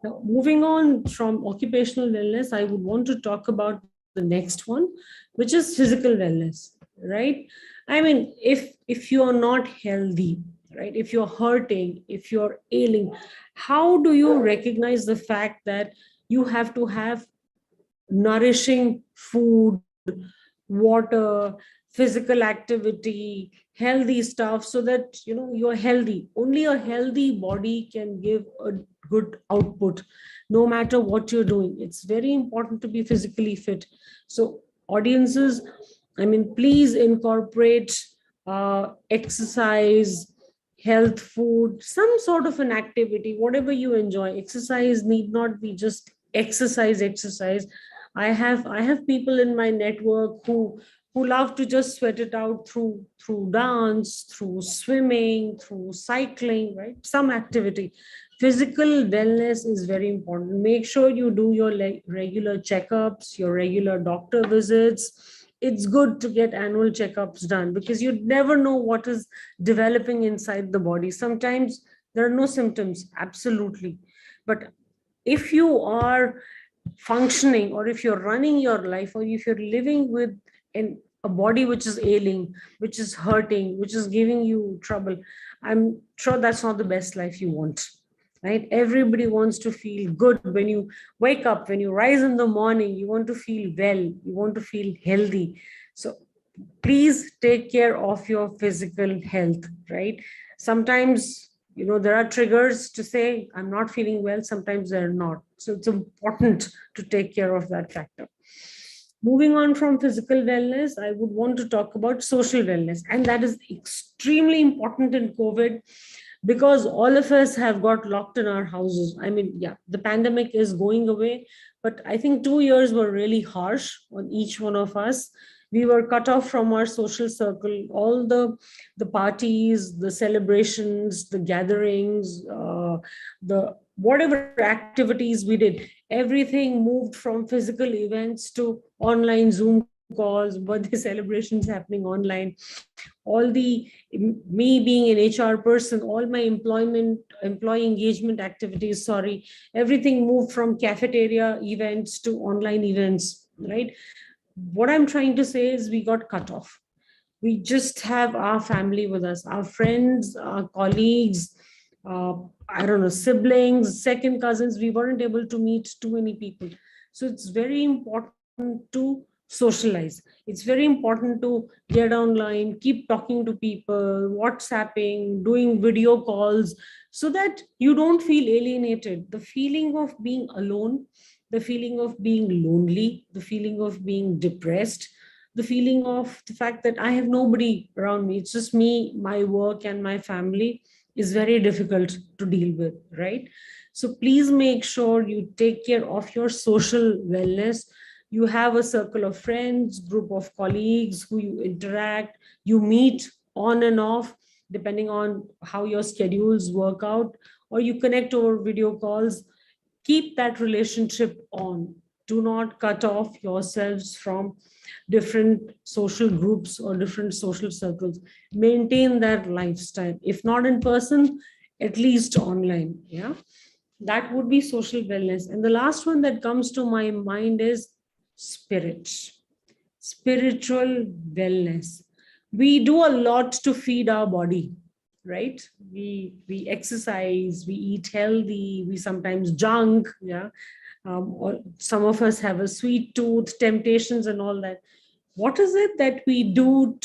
Now, moving on from occupational wellness, I would want to talk about the next one, which is physical wellness, right? I mean, if you are not healthy, right? If you're hurting, if you're ailing, how do you recognize the fact that you have to have nourishing food, water, physical activity, healthy stuff, so that you're healthy? Only a healthy body can give a good output, no matter what you're doing. It's very important to be physically fit. So audiences, I mean, please incorporate exercise, health food, some sort of an activity, whatever you enjoy. Exercise need not be just exercise. I have people in my network who love to just sweat it out through dance, through swimming, through cycling, right? Some activity. Physical wellness is very important. Make sure you do your regular checkups, your regular doctor visits. It's good to get annual checkups done, because you never know what is developing inside the body. Sometimes there are no symptoms, absolutely. But if you are functioning, or if you're running your life, or if you're living with a body which is ailing, which is hurting, which is giving you trouble, I'm sure that's not the best life you want, right? Everybody wants to feel good when you wake up, when you rise in the morning. You want to feel well, you want to feel healthy. So please take care of your physical health, right? Sometimes there are triggers to say I'm not feeling well, sometimes they're not. So it's important to take care of that factor. Moving on from physical wellness, I would want to talk about social wellness, and that is extremely important in COVID, because all of us have got locked in our houses. I mean, yeah, the pandemic is going away, but I think 2 years were really harsh on each one of us. We were cut off from our social circle, all the parties, the celebrations, the gatherings, the whatever activities we did, everything moved from physical events to online Zoom calls, birthday celebrations happening online. All the, me being an HR person, all my employee engagement activities, everything moved from cafeteria events to online events, right? What I'm trying to say is we got cut off. We just have our family with us, our friends, our colleagues, I don't know, siblings, second cousins. We weren't able to meet too many people. So it's very important to socialize. It's very important to get online, keep talking to people, WhatsApping, doing video calls, so that you don't feel alienated. The feeling of being alone, the feeling of being lonely, the feeling of being depressed, the feeling of the fact that I have nobody around me, it's just me, my work, and my family, is very difficult to deal with, right? So please make sure you take care of your social wellness. You have a circle of friends, group of colleagues who you interact, you meet on and off, depending on how your schedules work out, or you connect over video calls. Keep that relationship on. Do not cut off yourselves from different social groups or different social circles. Maintain that lifestyle, if not in person, at least online. Yeah, that would be social wellness. And the last one that comes to my mind is spiritual wellness. We do a lot to feed our body, right? We exercise, we eat healthy, we sometimes junk, yeah. Or some of us have a sweet tooth, temptations and all that. What is it that we do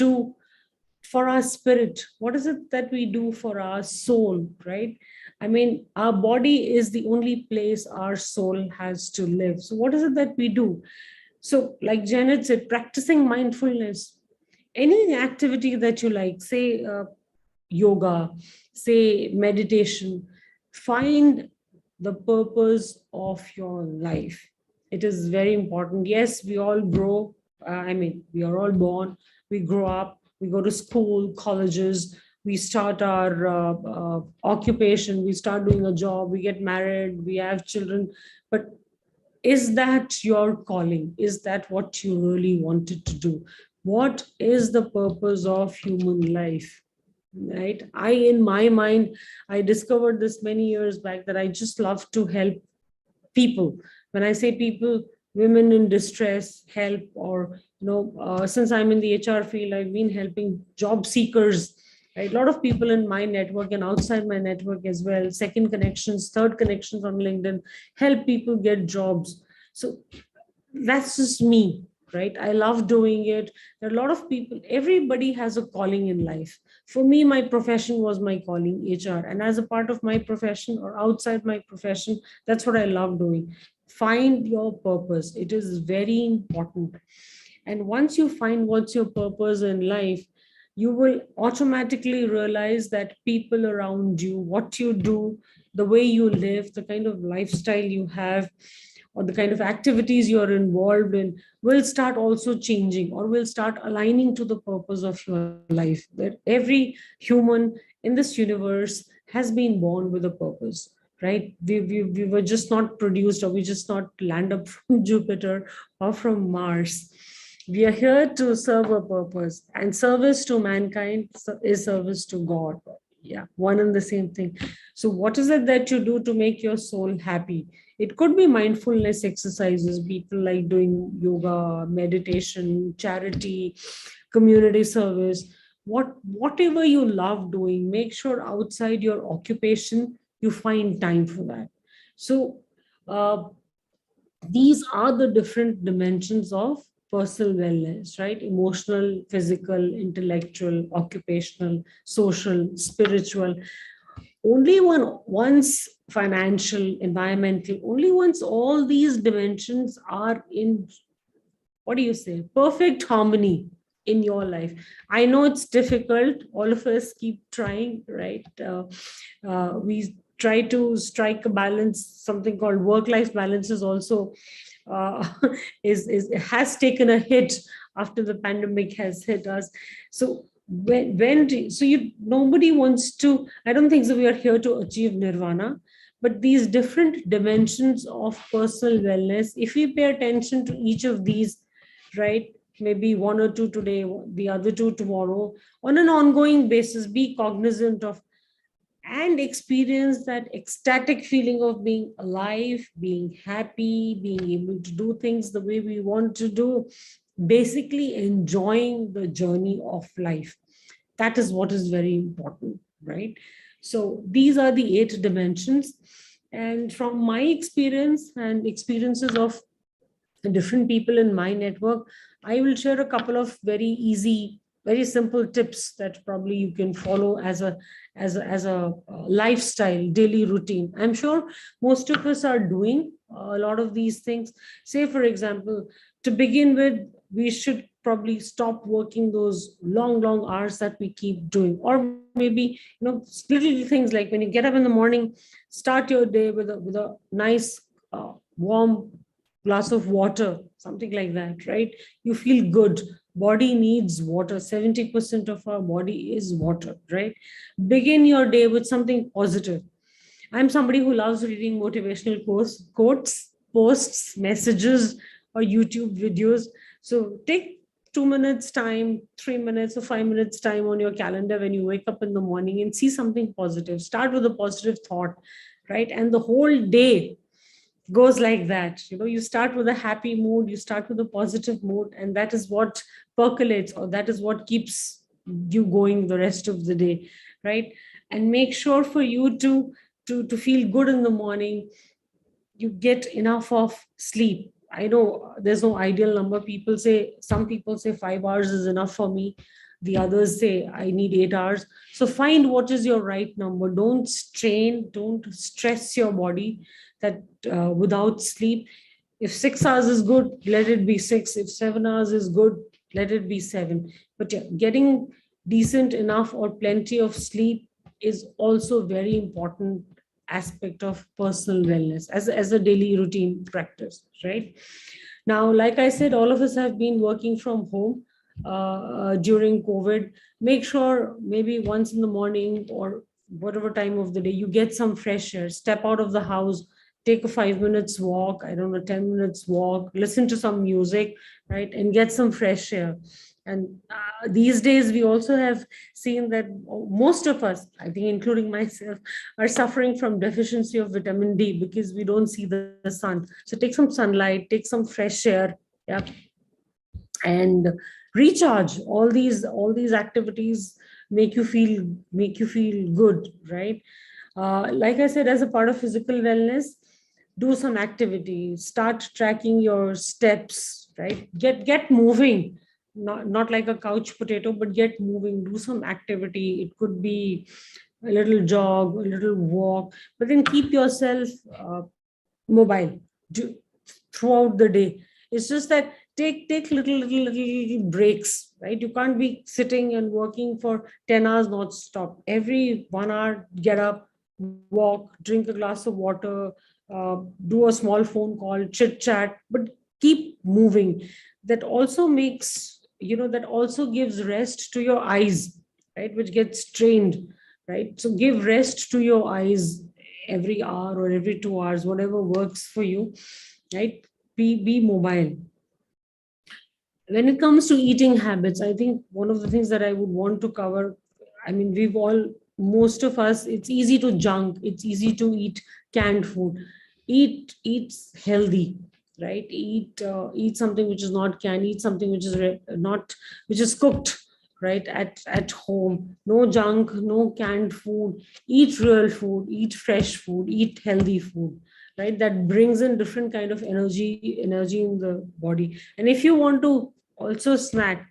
for our spirit? What is it that we do for our soul, right? I mean, our body is the only place our soul has to live. So what is it that we do? So like Janet said, practicing mindfulness, any activity that you like, say yoga, say meditation, find the purpose of your life. It is very important. Yes, we all grow. We are all born, we grow up, we go to school, colleges, we start our occupation, we start doing a job, we get married, we have children. But is that your calling? Is that what you really wanted to do? What is the purpose of human life? Right? In my mind, I discovered this many years back, that I just love to help people. When I say people, women in distress, help, or since I'm in the HR field, I've been helping job seekers right? A lot of people in my network and outside my network as well, second connections, third connections on LinkedIn, help people get jobs. So that's just me, right? I love doing it. There are a lot of people, everybody has a calling in life. For me, my profession was my calling, HR. And as a part of my profession or outside my profession, that's what I love doing. Find your purpose. It is very important. And once you find what's your purpose in life, you will automatically realize that people around you, what you do, the way you live, the kind of lifestyle you have, or the kind of activities you're involved in will start also changing or will start aligning to the purpose of your life. That every human in this universe has been born with a purpose, right? We were just not produced, or we just not land up from Jupiter or from Mars. We are here to serve a purpose, and service to mankind is service to God. Yeah, one and the same thing. So what is it that you do to make your soul happy? It could be mindfulness exercises, people like doing yoga, meditation, charity, community service. Whatever you love doing, make sure outside your occupation, you find time for that. So these are the different dimensions of personal wellness, right? Emotional, physical, intellectual, occupational, social, spiritual. Only once financial, environmental, only once all these dimensions are in, what do you say, perfect harmony in your life. I know it's difficult. All of us keep trying, right? We try to strike a balance. Something called work-life balance is also has taken a hit after the pandemic has hit us. So nobody wants to, I don't think so we are here to achieve nirvana, but these different dimensions of personal wellness, if we pay attention to each of these, right, maybe one or two today, the other two tomorrow, on an ongoing basis, be cognizant of and experience that ecstatic feeling of being alive, being happy, being able to do things the way we want to do, basically enjoying the journey of life. That is what is very important, right? So these are the 8 dimensions. And from my experience and experiences of different people in my network, I will share a couple of very easy, very simple tips that probably you can follow as a lifestyle, daily routine. I'm sure most of us are doing a lot of these things. Say, for example, to begin with, we should probably stop working those long hours that we keep doing. Or maybe, little things like when you get up in the morning, start your day with a nice warm glass of water, something like that, right? You feel good. Body needs water. 70% of our body is water, right? Begin your day with something positive. I'm somebody who loves reading motivational quotes, posts, messages, or YouTube videos. So take 2 minutes time, 3 minutes or 5 minutes time on your calendar when you wake up in the morning and see something positive. Start with a positive thought, right? And the whole day goes like that. You start with a happy mood, you start with a positive mood, and that is what percolates, or that is what keeps you going the rest of the day, right? And make sure for you to feel good in the morning, you get enough of sleep. I know there's no ideal number. Some people say 5 hours is enough for me. The others say I need 8 hours. So find what is your right number. Don't strain, don't stress your body that without sleep. If 6 hours is good, let it be 6. If 7 hours is good, let it be 7. But yeah, getting decent enough or plenty of sleep is also very important aspect of personal wellness as a daily routine practice, right? Now, like I said, all of us have been working from home during COVID. Make sure maybe once in the morning or whatever time of the day, you get some fresh air, step out of the house, take a 5 minutes walk, 10 minutes walk, listen to some music, right? And get some fresh air. And these days, we also have seen that most of us, I think including myself, are suffering from deficiency of vitamin D because we don't see the sun. So take some sunlight, take some fresh air, yeah, and recharge. All these activities make you feel good, right? Like I said, as a part of physical wellness, do some activity, start tracking your steps, right? Get moving, not like a couch potato, but get moving, do some activity. It could be a little jog, a little walk, but then keep yourself mobile throughout the day. It's just that take little breaks, right? You can't be sitting and working for 10 hours not stop. Every 1 hour, get up, walk, drink a glass of water, do a small phone call, chit chat, but keep moving. That also makes, that also gives rest to your eyes, right? Which gets trained, right? So give rest to your eyes every hour or every 2 hours, whatever works for you, right? Be mobile. When it comes to eating habits, I think one of the things that I would want to cover, I mean, most of us, it's easy to junk, it's easy to eat canned food. Eat healthy, right? Eat something which is not canned, eat something which is not, which is cooked, right, at home. No junk, no canned food. Eat real food, eat fresh food, eat healthy food, right? That brings in different kind of energy in the body. And if you want to also snack,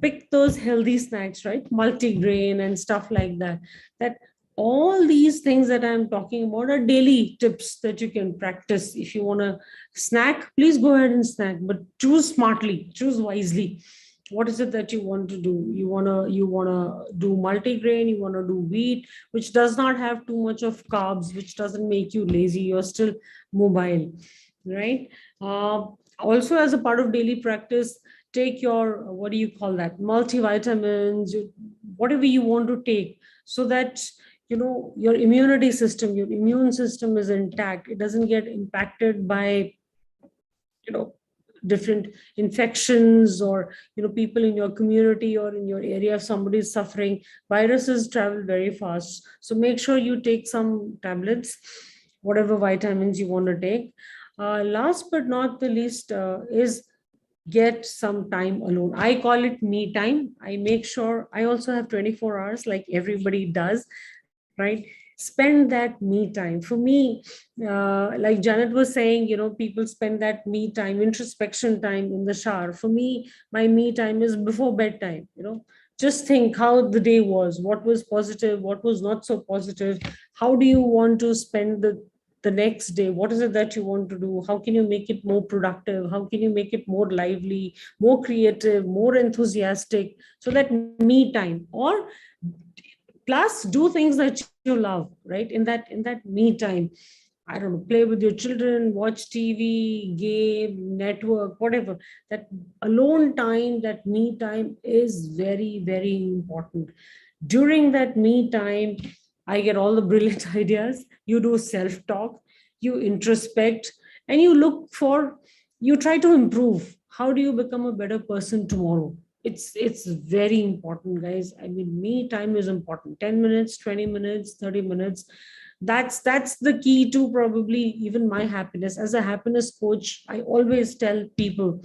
pick those healthy snacks, right? Multigrain and stuff like that. That all these things that I'm talking about are daily tips that you can practice. If you want to snack, please go ahead and snack, but choose smartly, choose wisely. What is it that you want to do? You wanna do multigrain, you wanna do wheat, which does not have too much of carbs, which doesn't make you lazy, you're still mobile, right? Also, as a part of daily practice, take your, what do you call that, multivitamins, whatever you want to take, so that your immune system is intact. It doesn't get impacted by different infections, or people in your community or in your area, if somebody is suffering. Viruses travel very fast, so make sure you take some tablets, whatever vitamins you want to take. Last but not the least, is get some time alone. I call it me time. I make sure I also have 24 hours like everybody does, right? Spend that me time. For me, like Janet was saying, people spend that me time, introspection time in the shower. For me, my me time is before bedtime. Just think how the day was, what was positive, what was not so positive. How do you want to spend the next day? What is it that you want to do? How can you make it more productive? How can you make it more lively, more creative, more enthusiastic? So that me time. Or plus do things that you love, right? In that me time, I don't know, play with your children, watch TV, game, network, whatever. That alone time, that me time is very, very important. During that me time, I get all the brilliant ideas. You do self-talk, you introspect, and you try to improve. How do you become a better person tomorrow? It's very important, guys. I mean, me time is important. 10 minutes, 20 minutes, 30 minutes. That's the key to probably even my happiness. As a happiness coach, I always tell people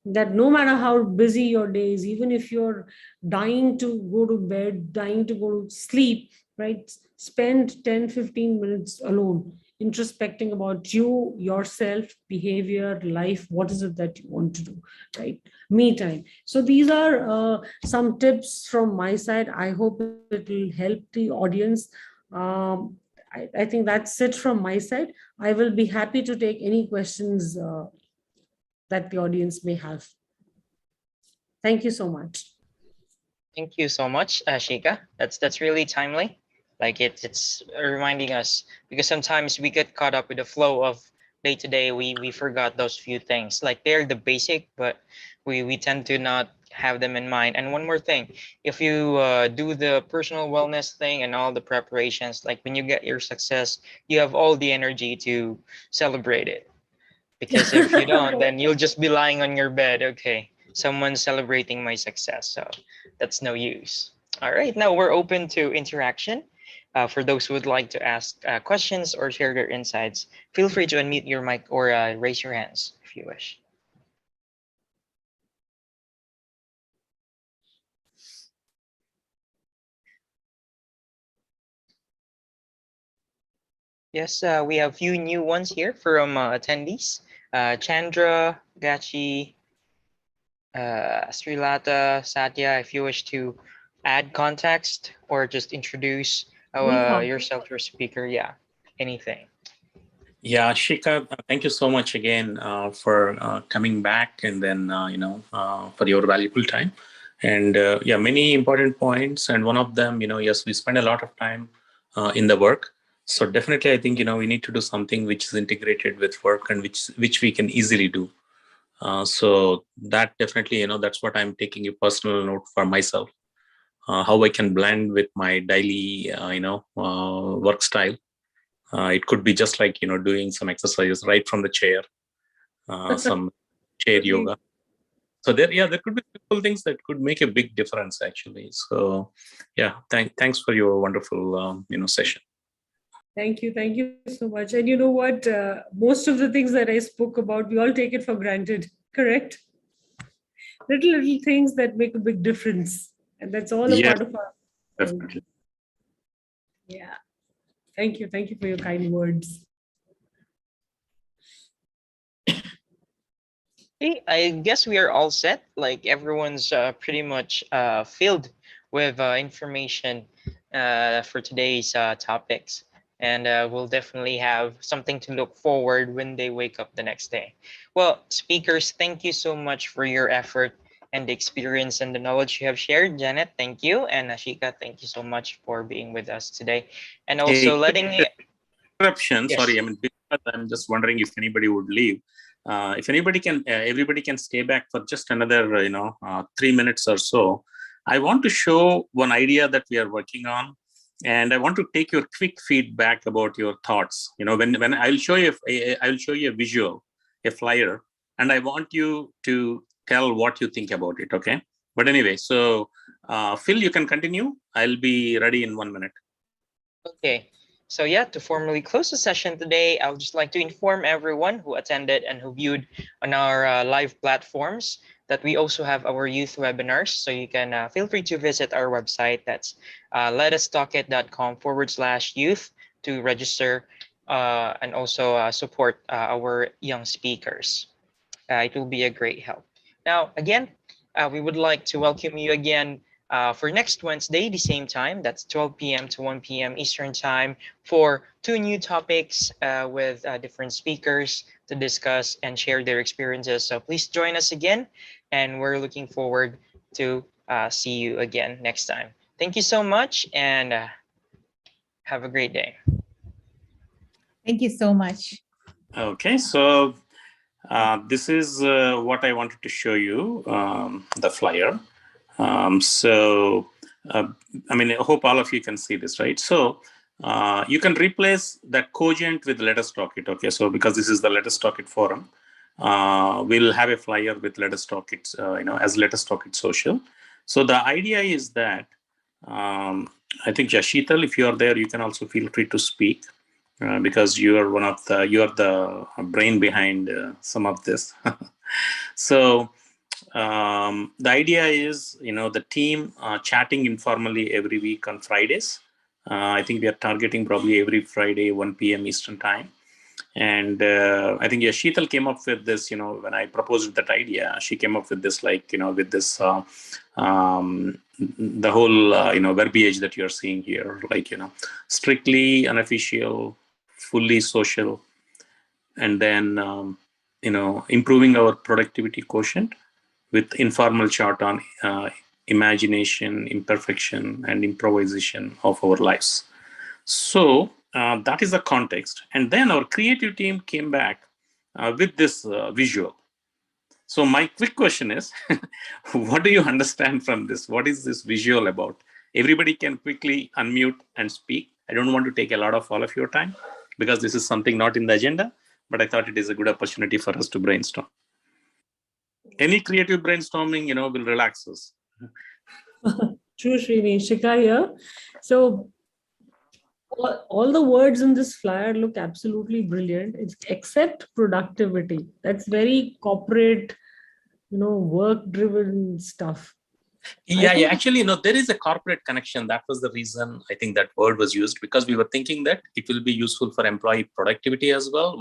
that no matter how busy your day is, even if you're dying to go to bed, dying to go to sleep, right? Spend 10-15 minutes alone, introspecting about you, yourself, behavior, life. What is it that you want to do, right? Me time. So these are some tips from my side. I hope it will help the audience. I think that's it from my side. I will be happy to take any questions that the audience may have. Thank you so much. Thank you so much, Shika. That's really timely. Like it's reminding us, because sometimes we get caught up with the flow of day to day. We forgot those few things. Like they're the basic, but we tend to not have them in mind. And one more thing, if you do the personal wellness thing and all the preparations, like when you get your success, you have all the energy to celebrate it. Because if you don't, then you'll just be lying on your bed. Okay, someone's celebrating my success, so that's no use. All right, now we're open to interaction. For those who would like to ask questions or share their insights, feel free to unmute your mic or raise your hands if you wish. Yes, we have a few new ones here from attendees. Chandra, Gachi, Srilata, Satya, if you wish to add context or just introduce yourself to a speaker, yeah, anything. Yeah, Shika, thank you so much again for coming back and then, for your valuable time. And yeah, many important points. And one of them, yes, we spend a lot of time in the work. So definitely, I think, we need to do something which is integrated with work and which we can easily do. So that definitely, that's what I'm taking a personal note for myself, how I can blend with my daily, work style. It could be just like, doing some exercises right from the chair, some chair yoga. So there could be simple things that could make a big difference actually. So yeah, thanks for your wonderful, session. Thank you so much. And you know what? Most of the things that I spoke about, we all take it for granted, correct? Little things that make a big difference. And that's all a Yes, part of our. definitely. Yeah. Thank you for your kind words. Hey, I guess we are all set. Like everyone's pretty much filled with information for today's topics. And we'll definitely have something to look forward when they wake up the next day. Well, speakers, thank you so much for your effort and the experience and the knowledge you have shared. Janet, thank you. And Ashika, thank you so much for being with us today. And also Hey, letting me. interruption. Yes. Sorry, because I'm just wondering if anybody would leave. If anybody can, everybody can stay back for just another, 3 minutes or so. I want to show one idea that we are working on, and I want to take your quick feedback about your thoughts. When I'll show you, I'll show you a visual, a flyer, and I want you to tell what you think about it. Okay. But anyway, so Phil, you can continue. I'll be ready in 1 minute. Okay, so yeah, to formally close the session today, I would just like to inform everyone who attended and who viewed on our live platforms that we also have our youth webinars. So you can feel free to visit our website. That's LetUsTalkIt.com/youth to register and also support our young speakers. It will be a great help. Now, again, we would like to welcome you again for next Wednesday, the same time. That's 12 p.m. to 1 p.m. Eastern Time for two new topics with different speakers to discuss and share their experiences. So please join us again, and we're looking forward to see you again next time. Thank you so much, and have a great day. Thank you so much. Okay, so this is what I wanted to show you, the flyer. I hope all of you can see this, right? So you can replace that Cogent with Let Us Talk It. Okay, so because this is the Let Us Talk It forum, we'll have a flyer with Let Us Talk It, as Let Us Talk It social. So the idea is that I think Jashital, if you are there, you can also feel free to speak. Because you are the brain behind some of this. So the idea is, the team chatting informally every week on Fridays. I think we are targeting probably every Friday, 1 p.m. Eastern time. And I think Sheetal came up with this, when I proposed that idea, she came up with this, with this, the whole, verbiage that you're seeing here, strictly unofficial, fully social, and then, improving our productivity quotient with informal chat on imagination, imperfection, and improvisation of our lives. So that is the context. And then our creative team came back with this visual. So my quick question is, what do you understand from this? What is this visual about? Everybody can quickly unmute and speak. I don't want to take a lot of all of your time because this is something not in the agenda, but I thought it is a good opportunity for us to brainstorm. Any creative brainstorming, will relax us. True, Srini. Shika here. So all the words in this flyer look absolutely brilliant, except productivity. That's very corporate, work-driven stuff. Yeah. Actually, there is a corporate connection. That was the reason I think that word was used, because we were thinking that it will be useful for employee productivity as well.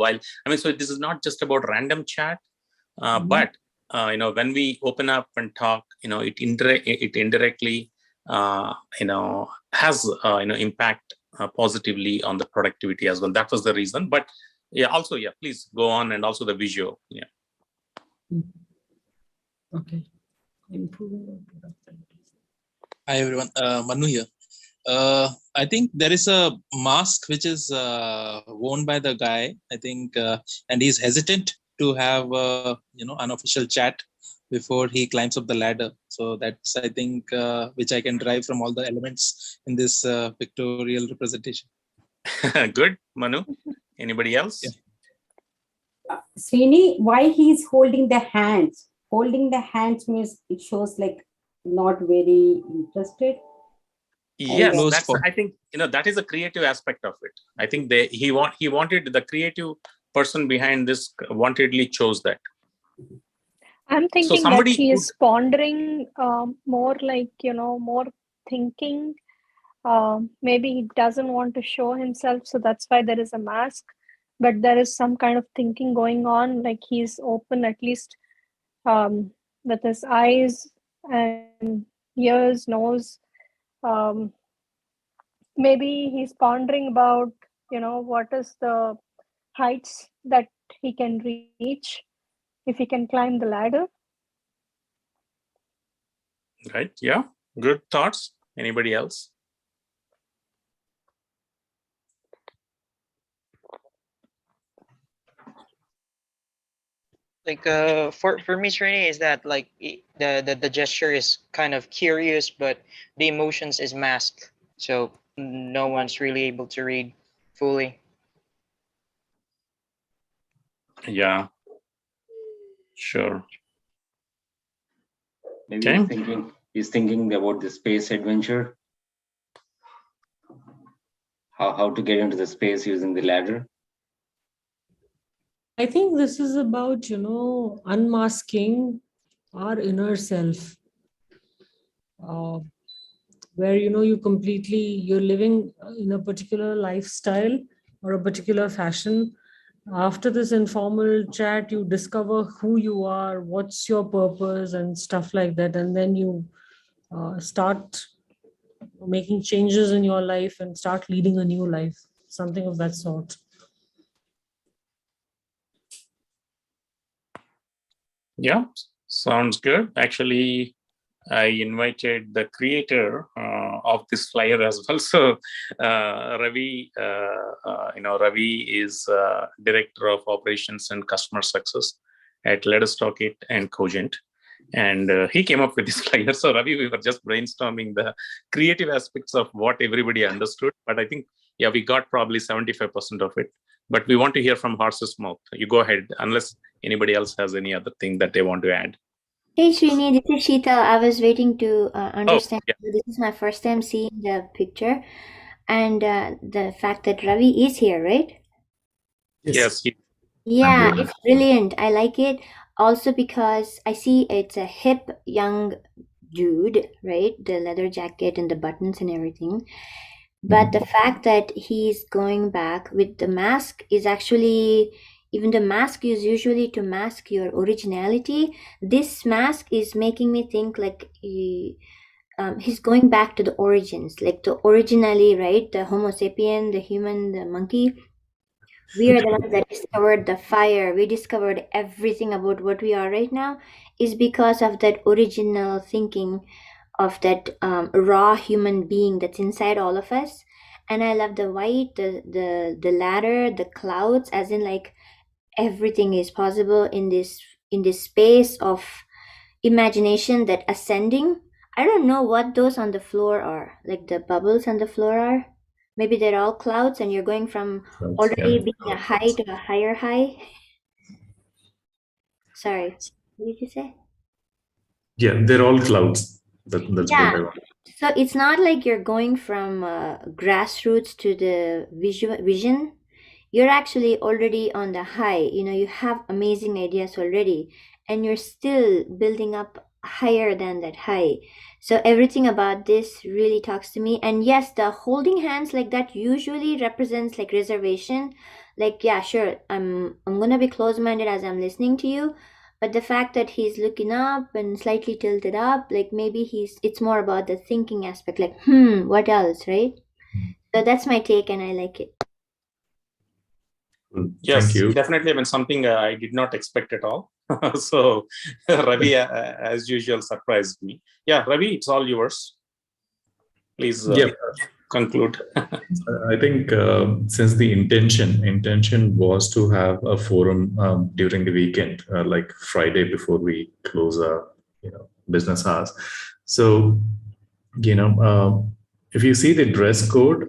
So this is not just about random chat, but when we open up and talk, it indirectly, has impact positively on the productivity as well. That was the reason. But also, please go on, and also the visual. Yeah. Okay. Improving productivity. Hi everyone, Manu here. I think there is a mask which is worn by the guy, I think, and he's hesitant to have unofficial chat before he climbs up the ladder. So that's, I think, which I can derive from all the elements in this pictorial representation. Good, Manu. Anybody else? Yeah. Srini, why he's holding the hands? Holding the hands means it shows like not very interested. Yes, I think that is a creative aspect of it. I think he wanted the creative person behind this wantedly chose that. I'm thinking that he is pondering more like more thinking. Maybe he doesn't want to show himself, so that's why there is a mask. But there is some kind of thinking going on, like he's open at least with his eyes and ears, nose. Maybe he's pondering about, what is the heights that he can reach if he can climb the ladder. Right. Yeah. Good thoughts. Anybody else? Like for me, Srini, is that like the gesture is kind of curious, but the emotions is masked, so no one's really able to read fully. Yeah. Sure. Maybe he's thinking about the space adventure. How to get into the space using the ladder. I think this is about, unmasking our inner self, where, you're living in a particular lifestyle or a particular fashion. After this informal chat, you discover who you are, what's your purpose and stuff like that. And then you start making changes in your life and start leading a new life, something of that sort. Yeah, sounds good. Actually, I invited the creator of this flyer as well. So Ravi, Ravi is Director of Operations and Customer Success at LetUsTalkIt and Cogent. And he came up with this flyer. So Ravi, we were just brainstorming the creative aspects of what everybody understood. But I think, we got probably 75% of it. But we want to hear from horse's mouth. You go ahead, unless anybody else has any other thing that they want to add. Hey Srini, this is Sheetal. I was waiting to understand. This is my first time seeing the picture, and the fact that Ravi is here, right? Yes. Yeah, it's brilliant. I like it. Also because I see it's a hip young dude, right? The leather jacket and the buttons and everything. But the fact that he's going back with the mask is actually, even the mask is usually to mask your originality. This mask is making me think like he's going back to the origins, like the originally, right? The Homo sapien, the human, the monkey. We are the ones that discovered the fire. We discovered everything about what we are right now is because of that original thinking of that raw human being that's inside all of us. And I love the white, the ladder, the clouds, as in like everything is possible in this space of imagination that ascending. I don't know what those on the floor are, like the bubbles on the floor are. Maybe they're all clouds and you're going from already being a high to a higher high. Sorry, what did you say? Yeah, they're all clouds. That's what I want. So it's not like you're going from grassroots to the vision. You're actually already on the high. You have amazing ideas already, and you're still building up higher than that high. So everything about this really talks to me. And yes, the holding hands like that usually represents like reservation. Like, yeah, sure, I'm gonna be close-minded as I'm listening to you. But the fact that he's looking up and slightly tilted up, like maybe it's more about the thinking aspect, like, what else, right? So that's my take and I like it. Yes, thank you. Definitely. I mean, something I did not expect at all. So Ravi, as usual, surprised me. Yeah, Ravi, it's all yours. Please conclude. I think since the intention was to have a forum during the weekend, like Friday before we close our business hours. So if you see the dress code,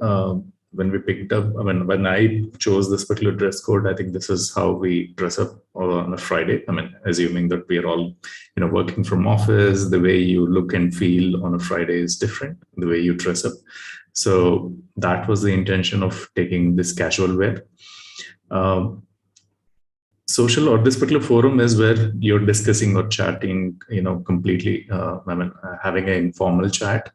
when we picked up, when I chose this particular dress code, I think this is how we dress up on a Friday. I mean, assuming that we are all, working from office, the way you look and feel on a Friday is different, the way you dress up. So that was the intention of taking this casual wear. Social or this particular forum is where you're discussing or chatting, completely, having an informal chat.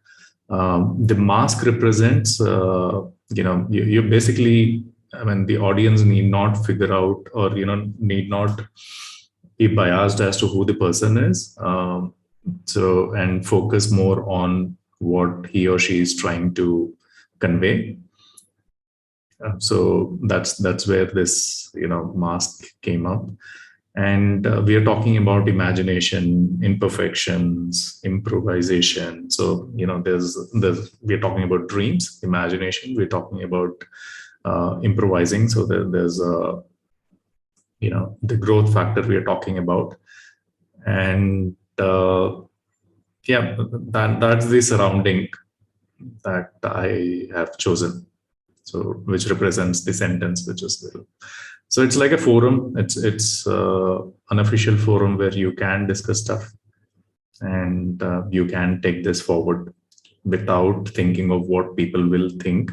The mask represents, you basically, the audience need not figure out or, need not be biased as to who the person is. And focus more on what he or she is trying to convey. So that's where this, mask came up. And we are talking about imagination, imperfections, improvisation. So, we're talking about dreams, imagination. We're talking about improvising. So there's the growth factor we are talking about. And that's the surrounding that I have chosen. So, which represents the sentence, which is little. So it's like a forum. It's unofficial forum where you can discuss stuff, and you can take this forward without thinking of what people will think,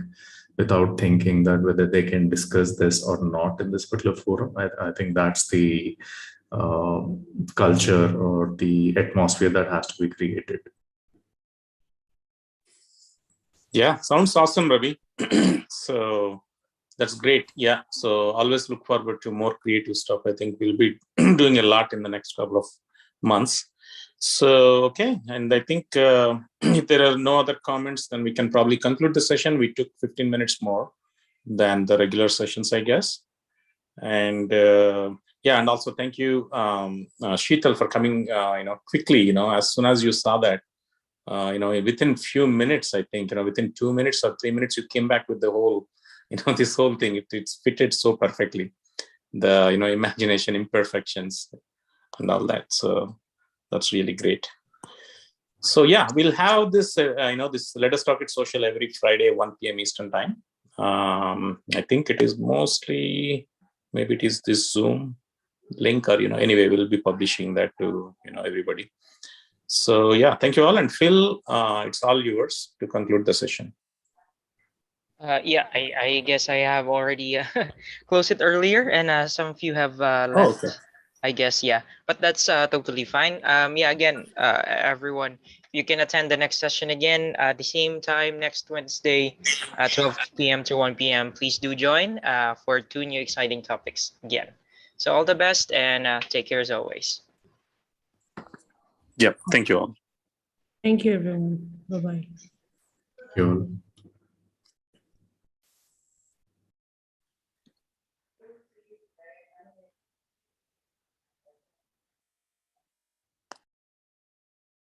without thinking that whether they can discuss this or not in this particular forum. I think that's the culture or the atmosphere that has to be created. Yeah, sounds awesome, Ravi. So that's great. Yeah, so always look forward to more creative stuff. I think we'll be doing a lot in the next couple of months. So, okay. And I think if there are no other comments, then we can probably conclude the session. We took 15 minutes more than the regular sessions, I guess. And and also thank you, Sheetal, for coming, quickly, as soon as you saw that, within few minutes, I think, within 2 minutes or 3 minutes, you came back with the whole, this whole thing. It's fitted so perfectly. The, imagination, imperfections and all that. So that's really great. So yeah, we'll have this, this Let Us Talk It social every Friday, 1 p.m. Eastern time. I think it is mostly, maybe it is this Zoom link or, anyway, we'll be publishing that to, everybody. So yeah, thank you all. And Phil, it's all yours to conclude the session. I guess I have already closed it earlier, and some of you have left. Oh, okay. I guess, yeah, but that's totally fine. Again, everyone, you can attend the next session again at the same time next Wednesday, 12 p.m. to 1 p.m. Please do join for 2 new exciting topics again. So all the best, and take care as always. Yep. Thank you all. Thank you, everyone. Bye-bye. Thank you all.